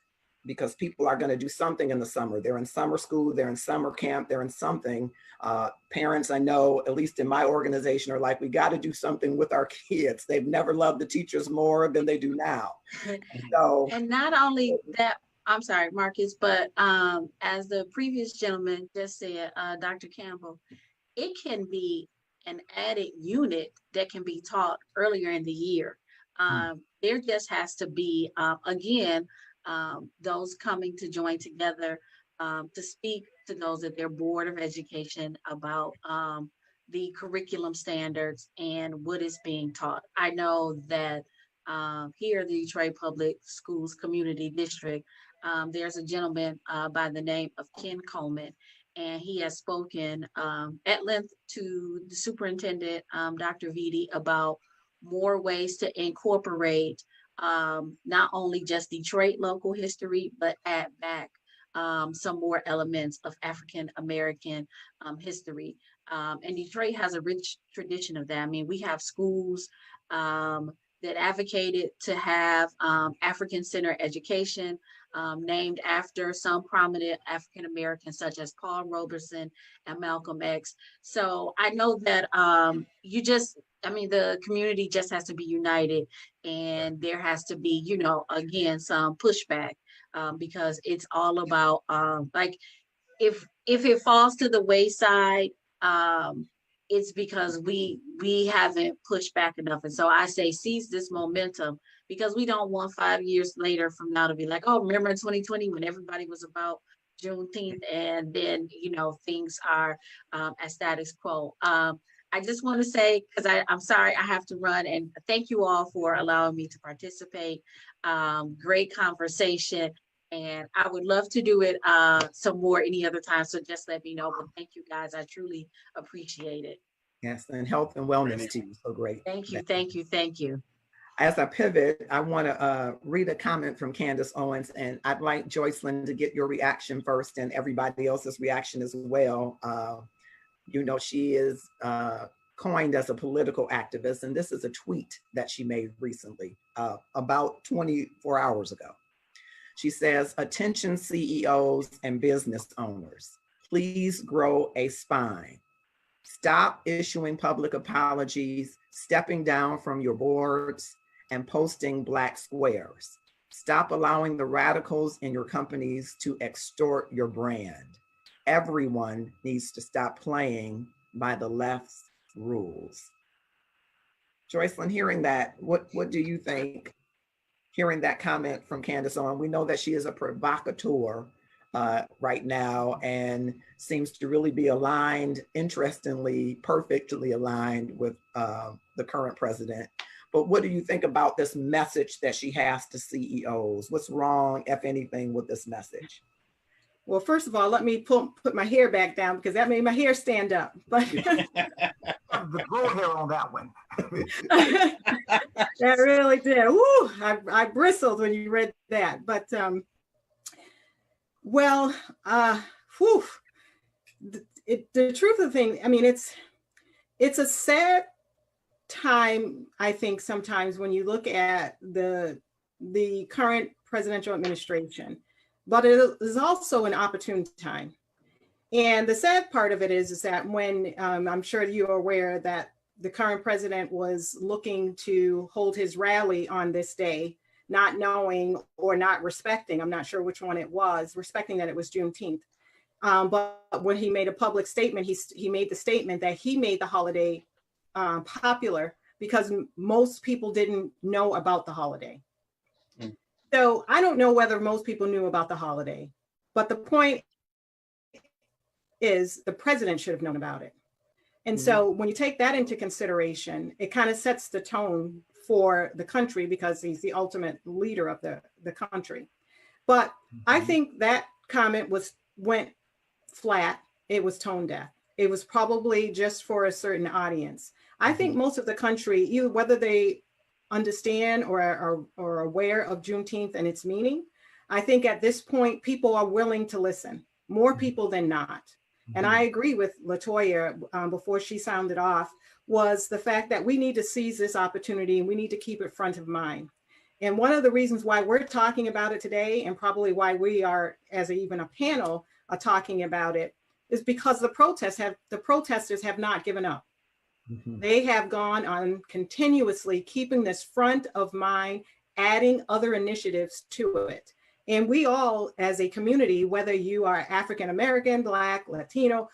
because people are going to do something in the summer. They're in summer school, they're in summer camp, they're in something. Parents, I know, at least in my organization, are like, we got to do something with our kids. They've never loved the teachers more than they do now. So, and not only that, I'm sorry, Marcus, but as the previous gentleman just said, Dr. Campbell, it can be an added unit that can be taught earlier in the year. There just has to be, again, those coming to join together to speak to those at their Board of Education about the curriculum standards and what is being taught. I know that here at the Detroit Public Schools Community District, there's a gentleman by the name of Ken Coleman, and he has spoken at length to the superintendent, Dr. Vitti, about more ways to incorporate not only just Detroit local history, but add back some more elements of African American history. And Detroit has a rich tradition of that. I mean, we have schools that advocated to have African Center education named after some prominent African Americans, such as Paul Robeson and Malcolm X. So I know that the community just has to be united, and there has to be, again, some pushback because it's all about if it falls to the wayside, it's because we haven't pushed back enough. And so I say seize this momentum, because we don't want 5 years later from now to be like, oh, remember in 2020 when everybody was about Juneteenth, and then things are at status quo. I just want to say, because I'm sorry I have to run, and thank you all for allowing me to participate. Great conversation, and I would love to do it some more any other time. So just let me know. But thank you guys. I truly appreciate it. Yes, and health and wellness to you. So great. Thank you, thank you, thank you. As I pivot, I want to read a comment from Candace Owens, and I'd like Joycelyn to get your reaction first and everybody else's reaction as well. She is coined as a political activist, and this is a tweet that she made recently, about 24 hours ago. She says, attention CEOs and business owners, please grow a spine. Stop issuing public apologies, stepping down from your boards, and posting black squares. Stop allowing the radicals in your companies to extort your brand. Everyone needs to stop playing by the left's rules. Joycelyn, hearing that, what do you think? Hearing that comment from Candace Owens, we know that she is a provocateur right now and seems to really be aligned, interestingly, perfectly aligned with the current president. But what do you think about this message that she has to CEOs? What's wrong, if anything, with this message? Well, first of all, let me put my hair back down because that made my hair stand up. But The grow hair on that one. that really did. Woo, I bristled when you read that. But well, whew, the truth of the thing, I mean, it's a sad time, I think, sometimes when you look at the current presidential administration, but it is also an opportune time. And the sad part of it is that when I'm sure you're aware that the current president was looking to hold his rally on this day, not knowing or not respecting, I'm not sure which one it was, respecting that it was Juneteenth. But when he made a public statement, he made the statement that he made the holiday popular because most people didn't know about the holiday. Mm. So I don't know whether most people knew about the holiday, but the point is the president should have known about it. And so when you take that into consideration, it kind of sets the tone for the country because he's the ultimate leader of the country. But I think that comment went flat. It was tone deaf. It was probably just for a certain audience. I think most of the country, either whether they understand or are aware of Juneteenth and its meaning, I think at this point, people are willing to listen, more people than not. And I agree with LaToya before she sounded off, was the fact that we need to seize this opportunity and we need to keep it front of mind. And one of the reasons why we're talking about it today, and probably why we are, as even a panel, are talking about it, is because the protesters have not given up. They have gone on continuously keeping this front of mind, adding other initiatives to it. And we all, as a community, whether you are African American, Black, Latino,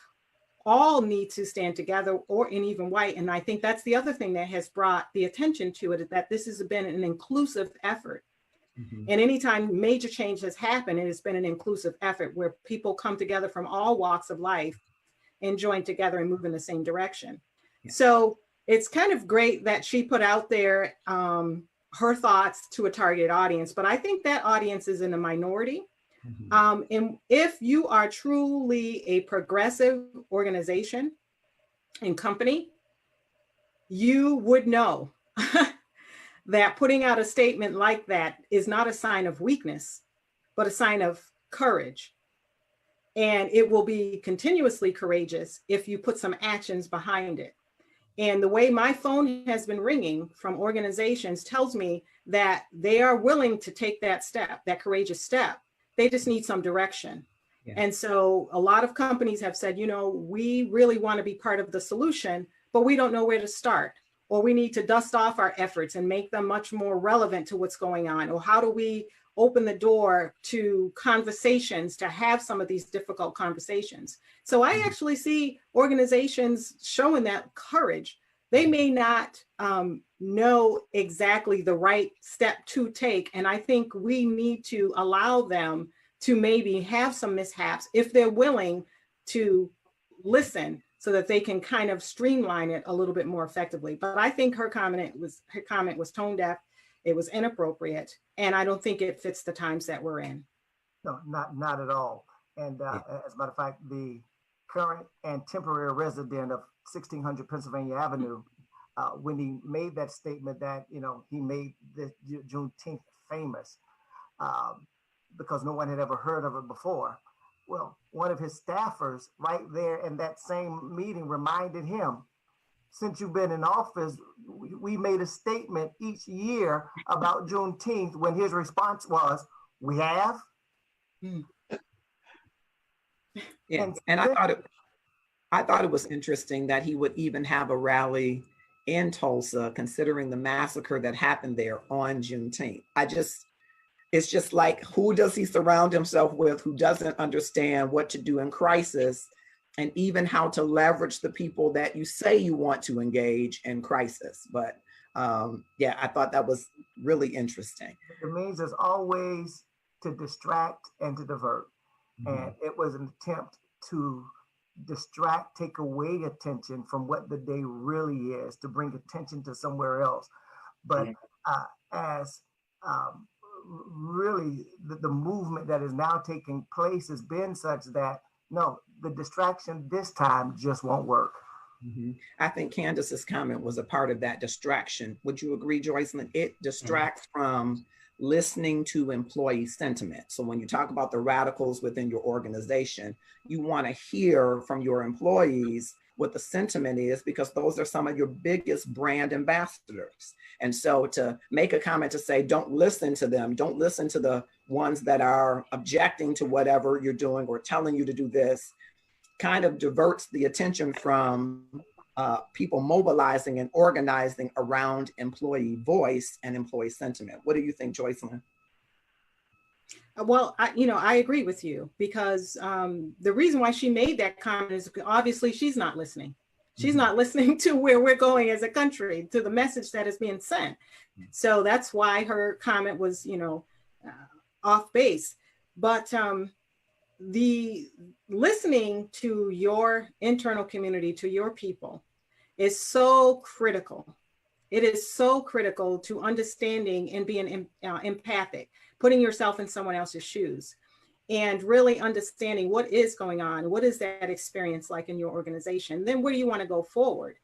all need to stand together, or in even white. And I think that's the other thing that has brought the attention to it, is that this has been an inclusive effort. And anytime major change has happened, it has been an inclusive effort where people come together from all walks of life and join together and move in the same direction. Yeah. So it's kind of great that she put out there her thoughts to a targeted audience, but I think that audience is in a minority. And if you are truly a progressive organization and company, you would know that putting out a statement like that is not a sign of weakness, but a sign of courage. And it will be continuously courageous if you put some actions behind it. And the way my phone has been ringing from organizations tells me that they are willing to take that step, that courageous step. They just need some direction. Yeah. And so a lot of companies have said, you know, we really want to be part of the solution, but we don't know where to start, or we need to dust off our efforts and make them much more relevant to what's going on, or how do we open the door to conversations, to have some of these difficult conversations. So I actually see organizations showing that courage. They may not know exactly the right step to take. And I think we need to allow them to maybe have some mishaps if they're willing to listen, so that they can kind of streamline it a little bit more effectively. But I think her comment was tone deaf. It was inappropriate, and I don't think it fits the times that we're in. No, not at all. And as a matter of fact, the current and temporary resident of 1600 Pennsylvania Avenue, when he made that statement that, you know, he made the Juneteenth famous because no one had ever heard of it before. Well, one of his staffers right there in that same meeting reminded him, since you've been in office, we made a statement each year about Juneteenth, when his response was, we have. Yeah, and I thought it was interesting that he would even have a rally in Tulsa, considering the massacre that happened there on Juneteenth. It's just like, who does he surround himself with who doesn't understand what to do in crisis, and even how to leverage the people that you say you want to engage in crisis. But yeah, I thought that was really interesting. It means there's always to distract and to divert. And it was an attempt to distract, take away attention from what the day really is, to bring attention to somewhere else. but as really the movement that is now taking place has been such that no, the distraction this time just won't work. I think Candace's comment was a part of that distraction. Would you agree, Joycelyn? It distracts from listening to employee sentiment. So when you talk about the radicals within your organization, you want to hear from your employees what the sentiment is, because those are some of your biggest brand ambassadors. And so to make a comment to say, don't listen to them, don't listen to the ones that are objecting to whatever you're doing or telling you to do this, kind of diverts the attention from people mobilizing and organizing around employee voice and employee sentiment. What do you think, Joycelyn? Well, I agree with you, because the reason why she made that comment is obviously she's not listening. She's not listening to where we're going as a country, to the message that is being sent. So that's why her comment was, off base. But the listening to your internal community, to your people, is so critical. It is so critical to understanding and being empathic, putting yourself in someone else's shoes, and really understanding what is going on. What is that experience like in your organization? Then where do you want to go forward?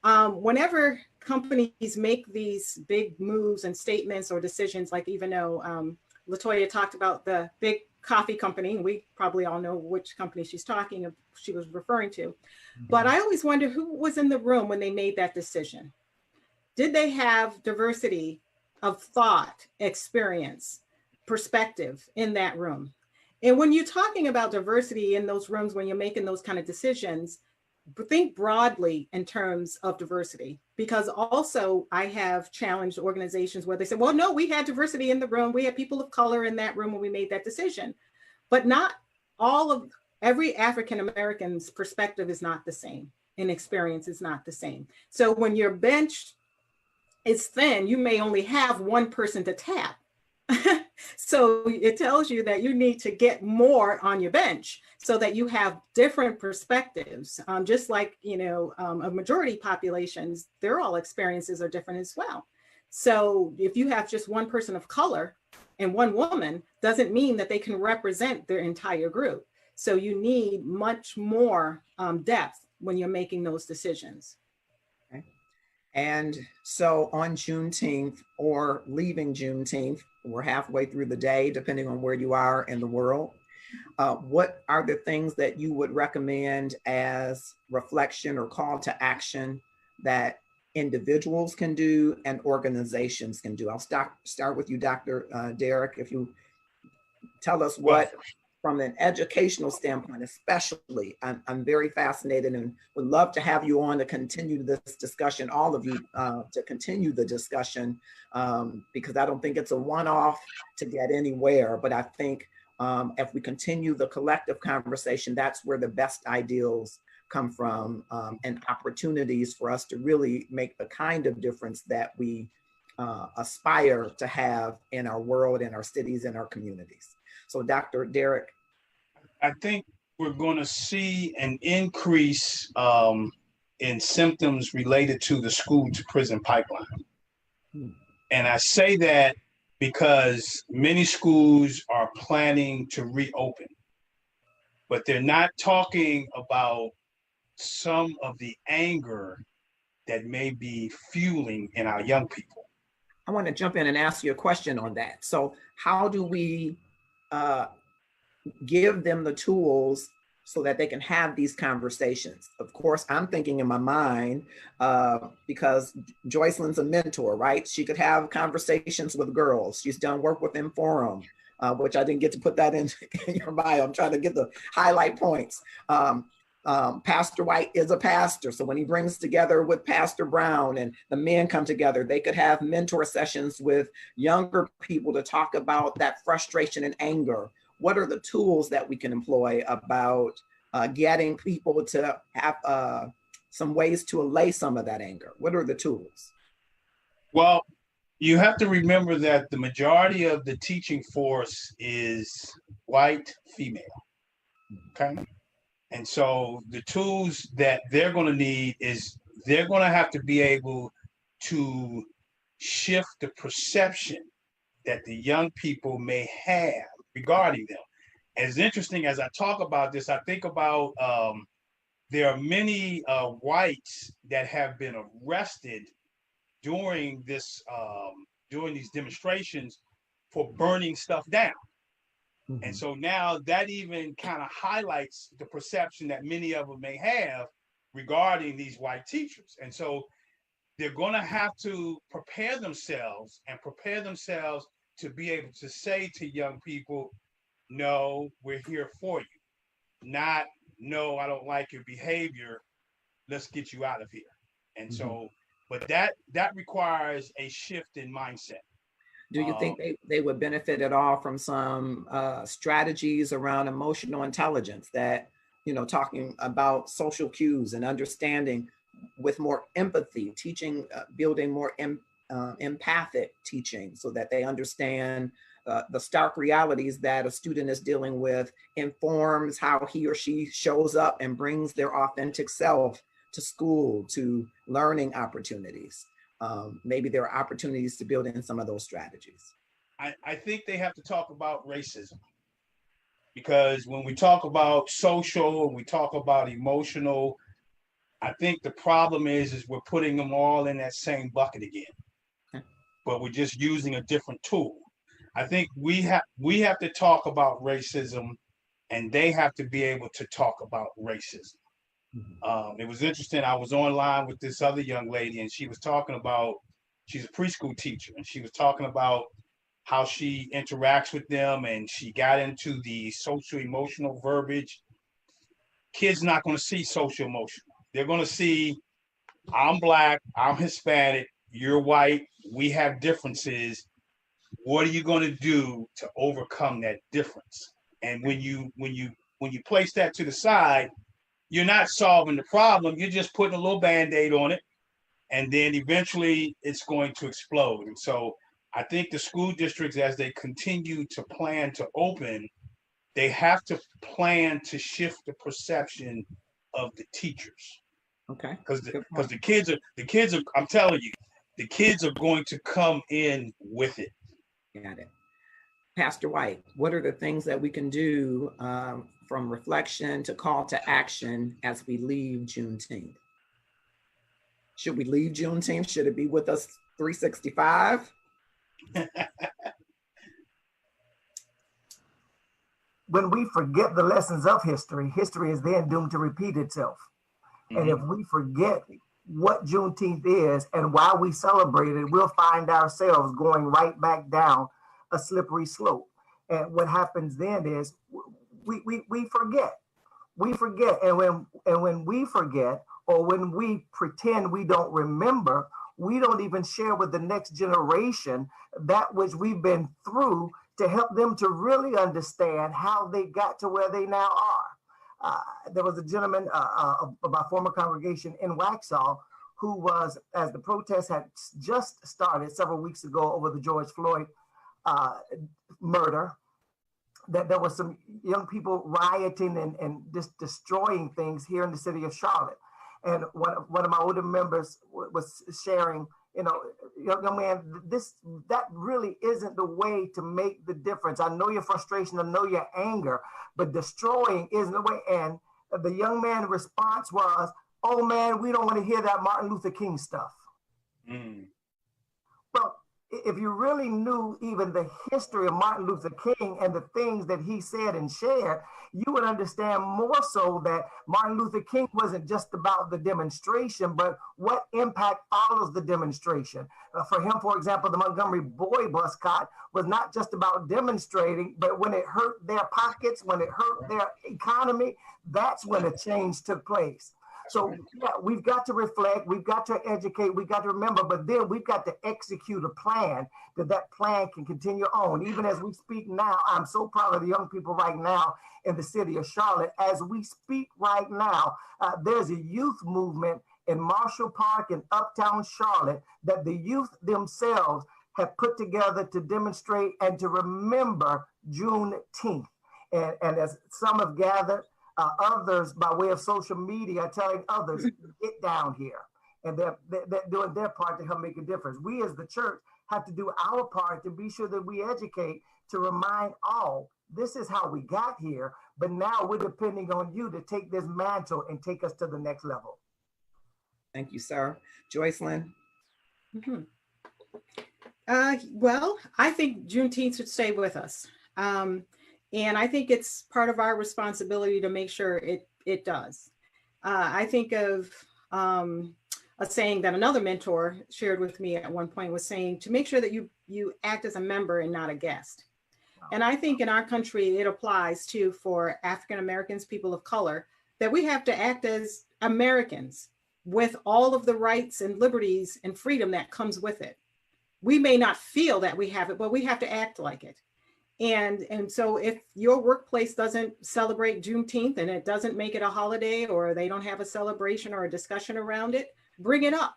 Whenever companies make these big moves and statements or decisions, like even though LaToya talked about the big coffee company, and we probably all know which company she was referring to. But I always wonder who was in the room when they made that decision. Did they have diversity of thought, experience, perspective in that room? And when you're talking about diversity in those rooms, when you're making those kind of decisions, think broadly in terms of diversity, because also I have challenged organizations where they say, well, no, we had diversity in the room. We had people of color in that room when we made that decision. But not every African-American's perspective is not the same, and experience is not the same. So when your bench is thin, you may only have one person to tap. So it tells you that you need to get more on your bench so that you have different perspectives. Just like, a majority populations, their all experiences are different as well. So if you have just one person of color and one woman, doesn't mean that they can represent their entire group. So you need much more depth when you're making those decisions. Okay. And so on Juneteenth, or leaving Juneteenth, we're halfway through the day, depending on where you are in the world. What are the things that you would recommend as reflection or call to action that individuals can do and organizations can do? I'll start with you, Dr. Derek. If you tell us what, from an educational standpoint, especially, I'm very fascinated and would love to have you on to continue this discussion, all of you, to continue the discussion, because I don't think it's a one-off to get anywhere, but I think if we continue the collective conversation, that's where the best ideals come from, and opportunities for us to really make the kind of difference that we aspire to have in our world, in our cities, in our communities. So Dr. Derek. I think we're going to see an increase in symptoms related to the school to prison pipeline. And I say that because many schools are planning to reopen, but they're not talking about some of the anger that may be fueling in our young people. I want to jump in and ask you a question on that. So how do we give them the tools so that they can have these conversations? Of course, I'm thinking in my mind, because Joycelyn's a mentor, right? She could have conversations with girls. She's done work with Forum, which I didn't get to put that in your bio. I'm trying to get the highlight points. Pastor White is a pastor. So when he brings together with Pastor Brown and the men come together, they could have mentor sessions with younger people to talk about that frustration and anger. What are the tools that we can employ about getting people to have some ways to allay some of that anger? What are the tools? Well, you have to remember that the majority of the teaching force is white female, okay? And so the tools that they're going to need is they're going to have to be able to shift the perception that the young people may have regarding them. As interesting as I talk about this, I think about there are many whites that have been arrested during these demonstrations for burning stuff down. Mm-hmm. And so now that even kind of highlights the perception that many of them may have regarding these white teachers. And so they're going to have to prepare themselves to be able to say to young people, no, we're here for you. Not, no, I don't like your behavior. Let's get you out of here. And mm-hmm. so, but that requires a shift in mindset. Do you think they would benefit at all from some strategies around emotional intelligence that, talking about social cues and understanding with more empathy, teaching, building more empathic teaching so that they understand the stark realities that a student is dealing with, informs how he or she shows up and brings their authentic self to school, to learning opportunities. Maybe there are opportunities to build in some of those strategies. I think they have to talk about racism, because when we talk about social and we talk about emotional, I think the problem is we're putting them all in that same bucket again, but we're just using a different tool. I think we have to talk about racism, and they have to be able to talk about racism. Mm-hmm. It was interesting. I was online with this other young lady, and she was talking about, she's a preschool teacher, and she was talking about how she interacts with them, and she got into the social emotional verbiage. Kids not going to see social emotional. They're going to see, I'm Black, I'm Hispanic, you're white, we have differences. What are you going to do to overcome that difference? And when you place that to the side, you're not solving the problem. You're just putting a little Band-Aid on it, and then eventually it's going to explode. And so I think the school districts, as they continue to plan to open, they have to plan to shift the perception of the teachers. Okay. Because the kids are, I'm telling you, the kids are going to come in with it. Got it. Pastor White, what are the things that we can do from reflection to call to action as we leave Juneteenth? Should we leave Juneteenth? Should it be with us 365? When we forget the lessons of history, history is then doomed to repeat itself. Mm-hmm. And if we forget what Juneteenth is and why we celebrate it, we'll find ourselves going right back down a slippery slope. And what happens then is we forget. We forget. And when we forget, or when we pretend we don't remember, we don't even share with the next generation that which we've been through to help them to really understand how they got to where they now are. There was a gentleman of my former congregation in Waxhaw who was, as the protest had just started several weeks ago over the George Floyd murder, that there was some young people rioting and just destroying things here in the city of Charlotte. And one of my older members was sharing, young man, that really isn't the way to make the difference. I know your frustration, I know your anger, but destroying isn't the way. And the young man's response was, "Oh man, we don't want to hear that Martin Luther King stuff." Mm. Well, if you really knew even the history of Martin Luther King and the things that he said and shared, you would understand more so that Martin Luther King wasn't just about the demonstration, but what impact follows the demonstration. For him, for example, the Montgomery Boy boycott was not just about demonstrating, but when it hurt their pockets, when it hurt their economy, that's when a change took place. So yeah, we've got to reflect, we've got to educate, we've got to remember, but then we've got to execute a plan that plan can continue on. Even as we speak now, I'm so proud of the young people right now in the city of Charlotte. As we speak right now, there's a youth movement in Marshall Park in Uptown Charlotte that the youth themselves have put together to demonstrate and to remember Juneteenth. And as some have gathered, others by way of social media telling others, get down here. and they're doing their part to help make a difference. We as the church have to do our part to be sure that we educate, to remind all, this is how we got here, but now we're depending on you to take this mantle and take us to the next level. Thank you, sir. Joycelyn? Mm-hmm. Well, I think Juneteenth should stay with us. And I think it's part of our responsibility to make sure it does. I think of a saying that another mentor shared with me at one point, was saying to make sure that you act as a member and not a guest. And I think in our country, it applies too for African Americans, people of color, that we have to act as Americans with all of the rights and liberties and freedom that comes with it. We may not feel that we have it, but we have to act like it. And so if your workplace doesn't celebrate Juneteenth and it doesn't make it a holiday, or they don't have a celebration or a discussion around it, bring it up.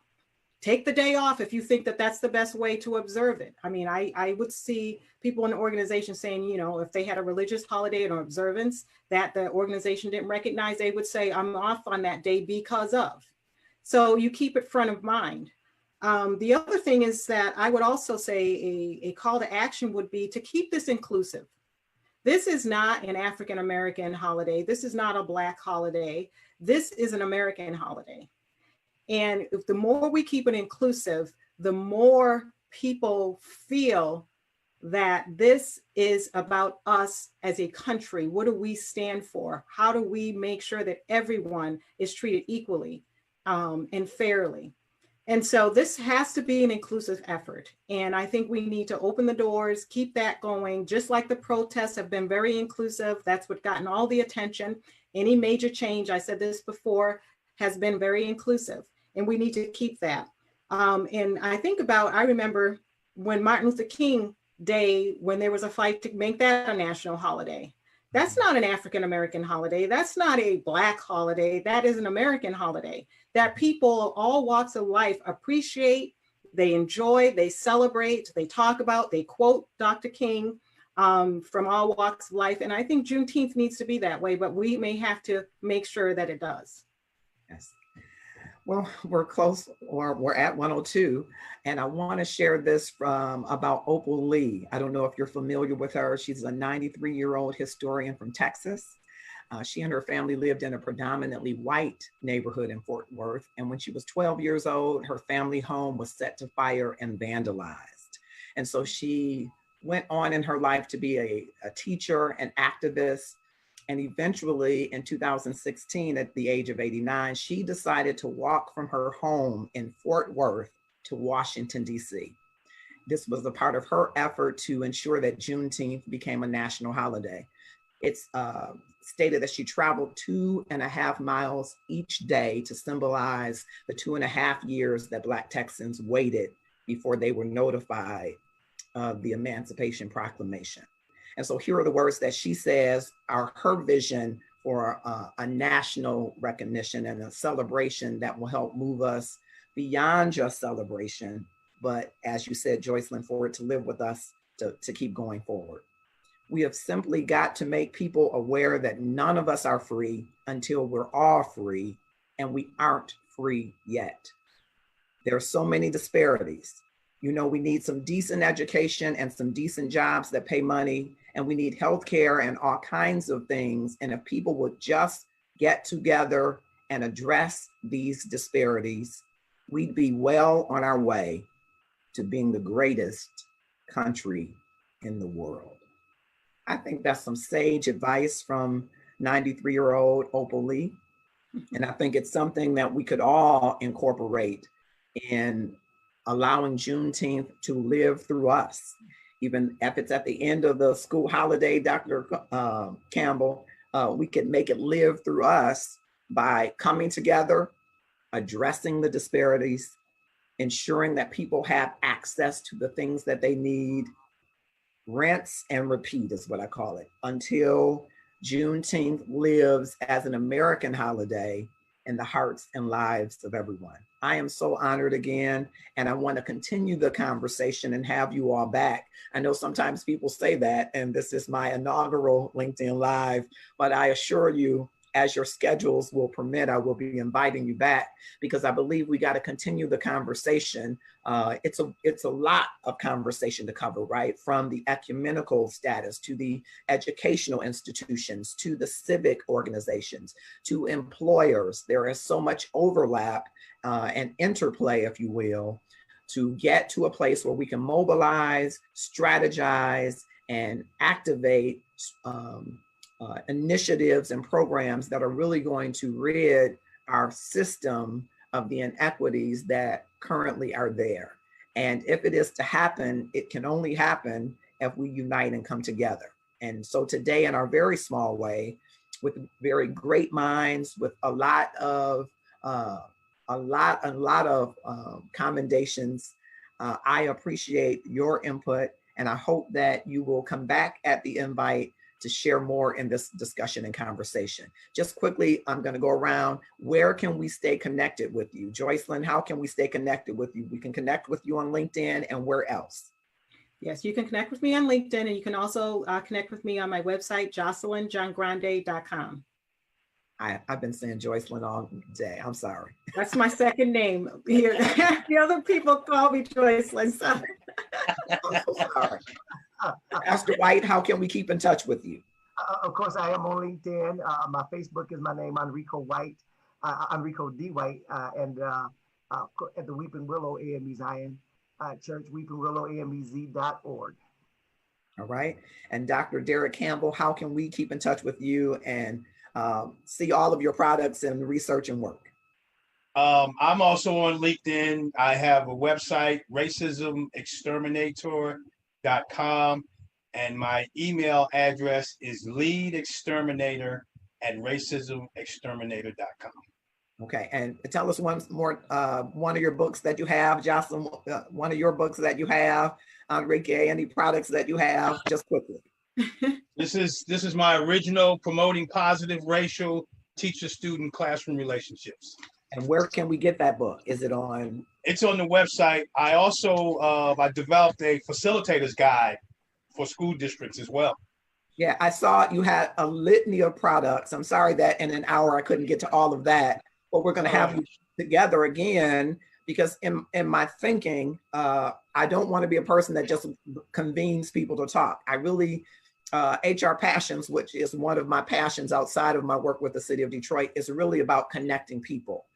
Take the day off if you think that that's the best way to observe it. I mean, I would see people in the organization saying, you know, if they had a religious holiday or observance that the organization didn't recognize, they would say, I'm off on that day because of. So you keep it front of mind. The other thing is that I would also say a call to action would be to keep this inclusive. This is not an African American holiday. This is not a Black holiday. This is an American holiday. And if the more we keep it inclusive, the more people feel that this is about us as a country. What do we stand for? How do we make sure that everyone is treated equally and fairly? And so this has to be an inclusive effort. And I think we need to open the doors, keep that going, just like the protests have been very inclusive. That's what gotten all the attention. Any major change, I said this before, has been very inclusive. And we need to keep that. And I remember when Martin Luther King Day, when there was a fight to make that a national holiday. That's not an African American holiday. That's not a Black holiday. That is an American holiday that people of all walks of life appreciate, they enjoy, they celebrate, they talk about, they quote Dr. King from all walks of life. And I think Juneteenth needs to be that way, but we may have to make sure that it does. Yes. Well, we're close, or we're at 102, and I want to share this from about Opal Lee. I don't know if you're familiar with her. She's a 93-year-old historian from Texas. She and her family lived in a predominantly white neighborhood in Fort Worth, and when she was 12 years old, her family home was set to fire and vandalized. And so she went on in her life to be a teacher, an activist, and eventually in 2016, at the age of 89, she decided to walk from her home in Fort Worth to Washington, D.C. This was a part of her effort to ensure that Juneteenth became a national holiday. It's stated that she traveled 2.5 miles each day to symbolize the 2.5 years that Black Texans waited before they were notified of the Emancipation Proclamation. And so here are the words that she says are her vision for a national recognition and a celebration that will help move us beyond just celebration, but as you said, Joycelyn, for it to live with us to keep going forward. We have simply got to make people aware that none of us are free until we're all free, and we aren't free yet. There are so many disparities. You know, we need some decent education and some decent jobs that pay money, and we need healthcare and all kinds of things. And if people would just get together and address these disparities, we'd be well on our way to being the greatest country in the world. I think that's some sage advice from 93-year-old Opal Lee. And I think it's something that we could all incorporate in allowing Juneteenth to live through us. Even if it's at the end of the school holiday, Dr. Campbell, we can make it live through us by coming together, addressing the disparities, ensuring that people have access to the things that they need. Rinse and repeat is what I call it, until Juneteenth lives as an American holiday in the hearts and lives of everyone. I am so honored again, and I want to continue the conversation and have you all back. I know sometimes people say that, and this is my inaugural LinkedIn Live, but I assure you, as your schedules will permit, I will be inviting you back, because I believe we got to continue the conversation. It's a lot of conversation to cover, right? From the ecumenical status to the educational institutions, to the civic organizations, to employers. There is so much overlap and interplay, if you will, to get to a place where we can mobilize, strategize, and activate initiatives and programs that are really going to rid our system of the inequities that currently are there. And if it is to happen, it can only happen if we unite and come together. And so today, in our very small way, with very great minds, with a lot of commendations, I appreciate your input, and I hope that you will come back at the invite to share more in this discussion and conversation. Just quickly, I'm going to go around. Where can we stay connected with you? Joycelyn, how can we stay connected with you? We can connect with you on LinkedIn, and where else? Yes, you can connect with me on LinkedIn, and you can also connect with me on my website, jocelynjohngrande.com. I've been saying Joycelyn all day. I'm sorry. That's my second name. The other people call me Joycelyn. So. I'm so sorry. Pastor White, how can we keep in touch with you? Of course, I am on LinkedIn. My Facebook is my name, Enrico White, Enrico D. White, and at the Weeping Willow AME Zion Church, weepingwillow.amez.org. All right. And Dr. Derek Campbell, how can we keep in touch with you and see all of your products and research and work? I'm also on LinkedIn. I have a website, racismexterminator.com, and my email address is leadexterminator@racismexterminator.com. Okay, and tell us one of your books that you have, Jocelyn, one of your books that you have, Enrique, any products that you have, just quickly. This is my original, Promoting Positive Racial Teacher-Student Classroom Relationships. And where can we get that book? Is it on? It's on the website. I also I developed a facilitator's guide for school districts as well. Yeah, I saw you had a litany of products. I'm sorry that in an hour I couldn't get to all of that, but we're going to have you together again, because in my thinking, I don't want to be a person that just convenes people to talk. I really, HR Passions, which is one of my passions outside of my work with the city of Detroit, is really about connecting people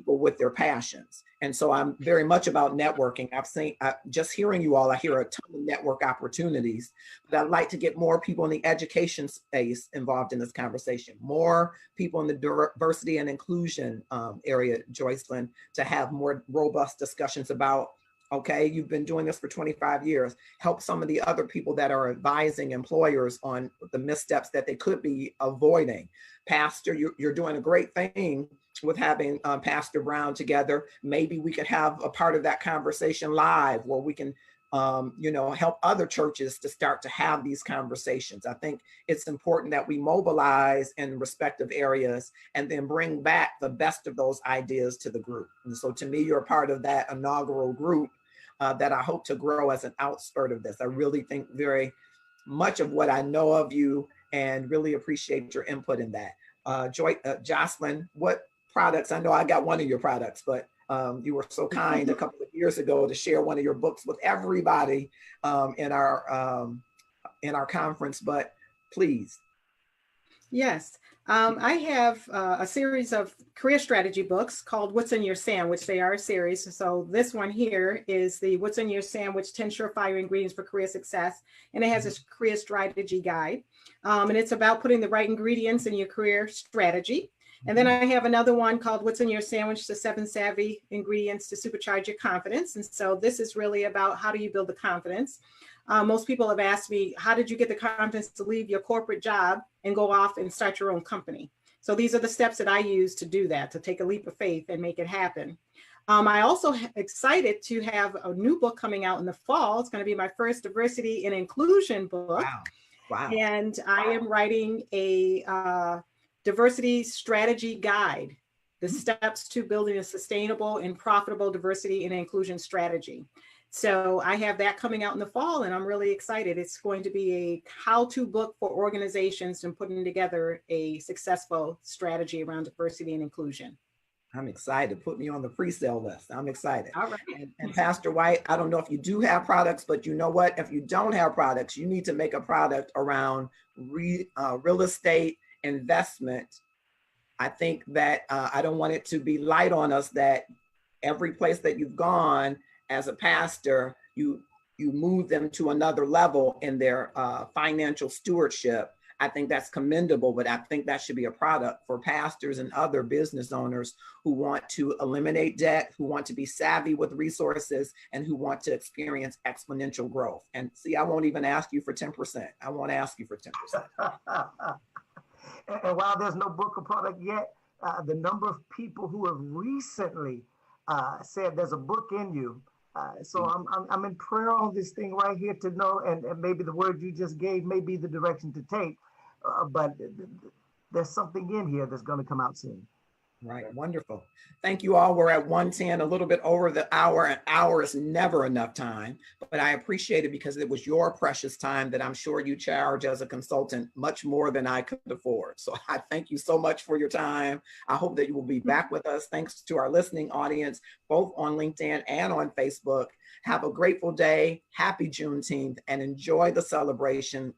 with their passions. And so I'm very much about networking. I've seen, just hearing you all, I hear a ton of network opportunities, but I'd like to get more people in the education space involved in this conversation, more people in the diversity and inclusion area, Joycelyn, to have more robust discussions about, okay, you've been doing this for 25 years, help some of the other people that are advising employers on the missteps that they could be avoiding. Pastor, you're doing a great thing with having Pastor Brown together. Maybe we could have a part of that conversation live, where we can, help other churches to start to have these conversations. I think it's important that we mobilize in respective areas and then bring back the best of those ideas to the group. And so to me, you're a part of that inaugural group that I hope to grow as an outskirt of this. I really think very much of what I know of you and really appreciate your input in that. Jocelyn, what products? I know I got one of your products, but you were so kind a couple of years ago to share one of your books with everybody in our conference, but please. Yes, I have a series of career strategy books called What's in Your Sandwich. They are a series. So this one here is the What's in Your Sandwich, 10 Surefire Ingredients for Career Success. And it has a career strategy guide. And it's about putting the right ingredients in your career strategy. And then I have another one called What's in Your Sandwich, the 7 Savvy Ingredients to Supercharge Your Confidence. And so this is really about how do you build the confidence. Most people have asked me, how did you get the confidence to leave your corporate job and go off and start your own company? So these are the steps that I use to do that, to take a leap of faith and make it happen. I also excited to have a new book coming out in the fall. It's going to be my first diversity and inclusion book. Wow. And I am writing a diversity strategy guide, the steps to building a sustainable and profitable diversity and inclusion strategy. So I have that coming out in the fall, and I'm really excited. It's going to be a how-to book for organizations and putting together a successful strategy around diversity and inclusion. I'm excited. Put me on the pre-sale list. I'm excited. All right. And Pastor White, I don't know if you do have products, but you know what? If you don't have products, you need to make a product around real estate investment. I think that I don't want it to be light on us that every place that you've gone as a pastor, you move them to another level in their financial stewardship. I think that's commendable, but I think that should be a product for pastors and other business owners who want to eliminate debt, who want to be savvy with resources, and who want to experience exponential growth. And see, I won't even ask you for 10%. I won't ask you for 10%. And while there's no book or product yet, the number of people who have recently said there's a book in you. So I'm in prayer on this thing right here to know, and maybe the word you just gave may be the direction to take, but there's something in here that's going to come out soon. Right, wonderful. Thank you all. We're at 1:10, a little bit over the hour. An hour is never enough time, but I appreciate it because it was your precious time that I'm sure you charge as a consultant much more than I could afford. So I thank you so much for your time. I hope that you will be back with us. Thanks to our listening audience, both on LinkedIn and on Facebook. Have a grateful day. Happy Juneteenth and enjoy the celebration.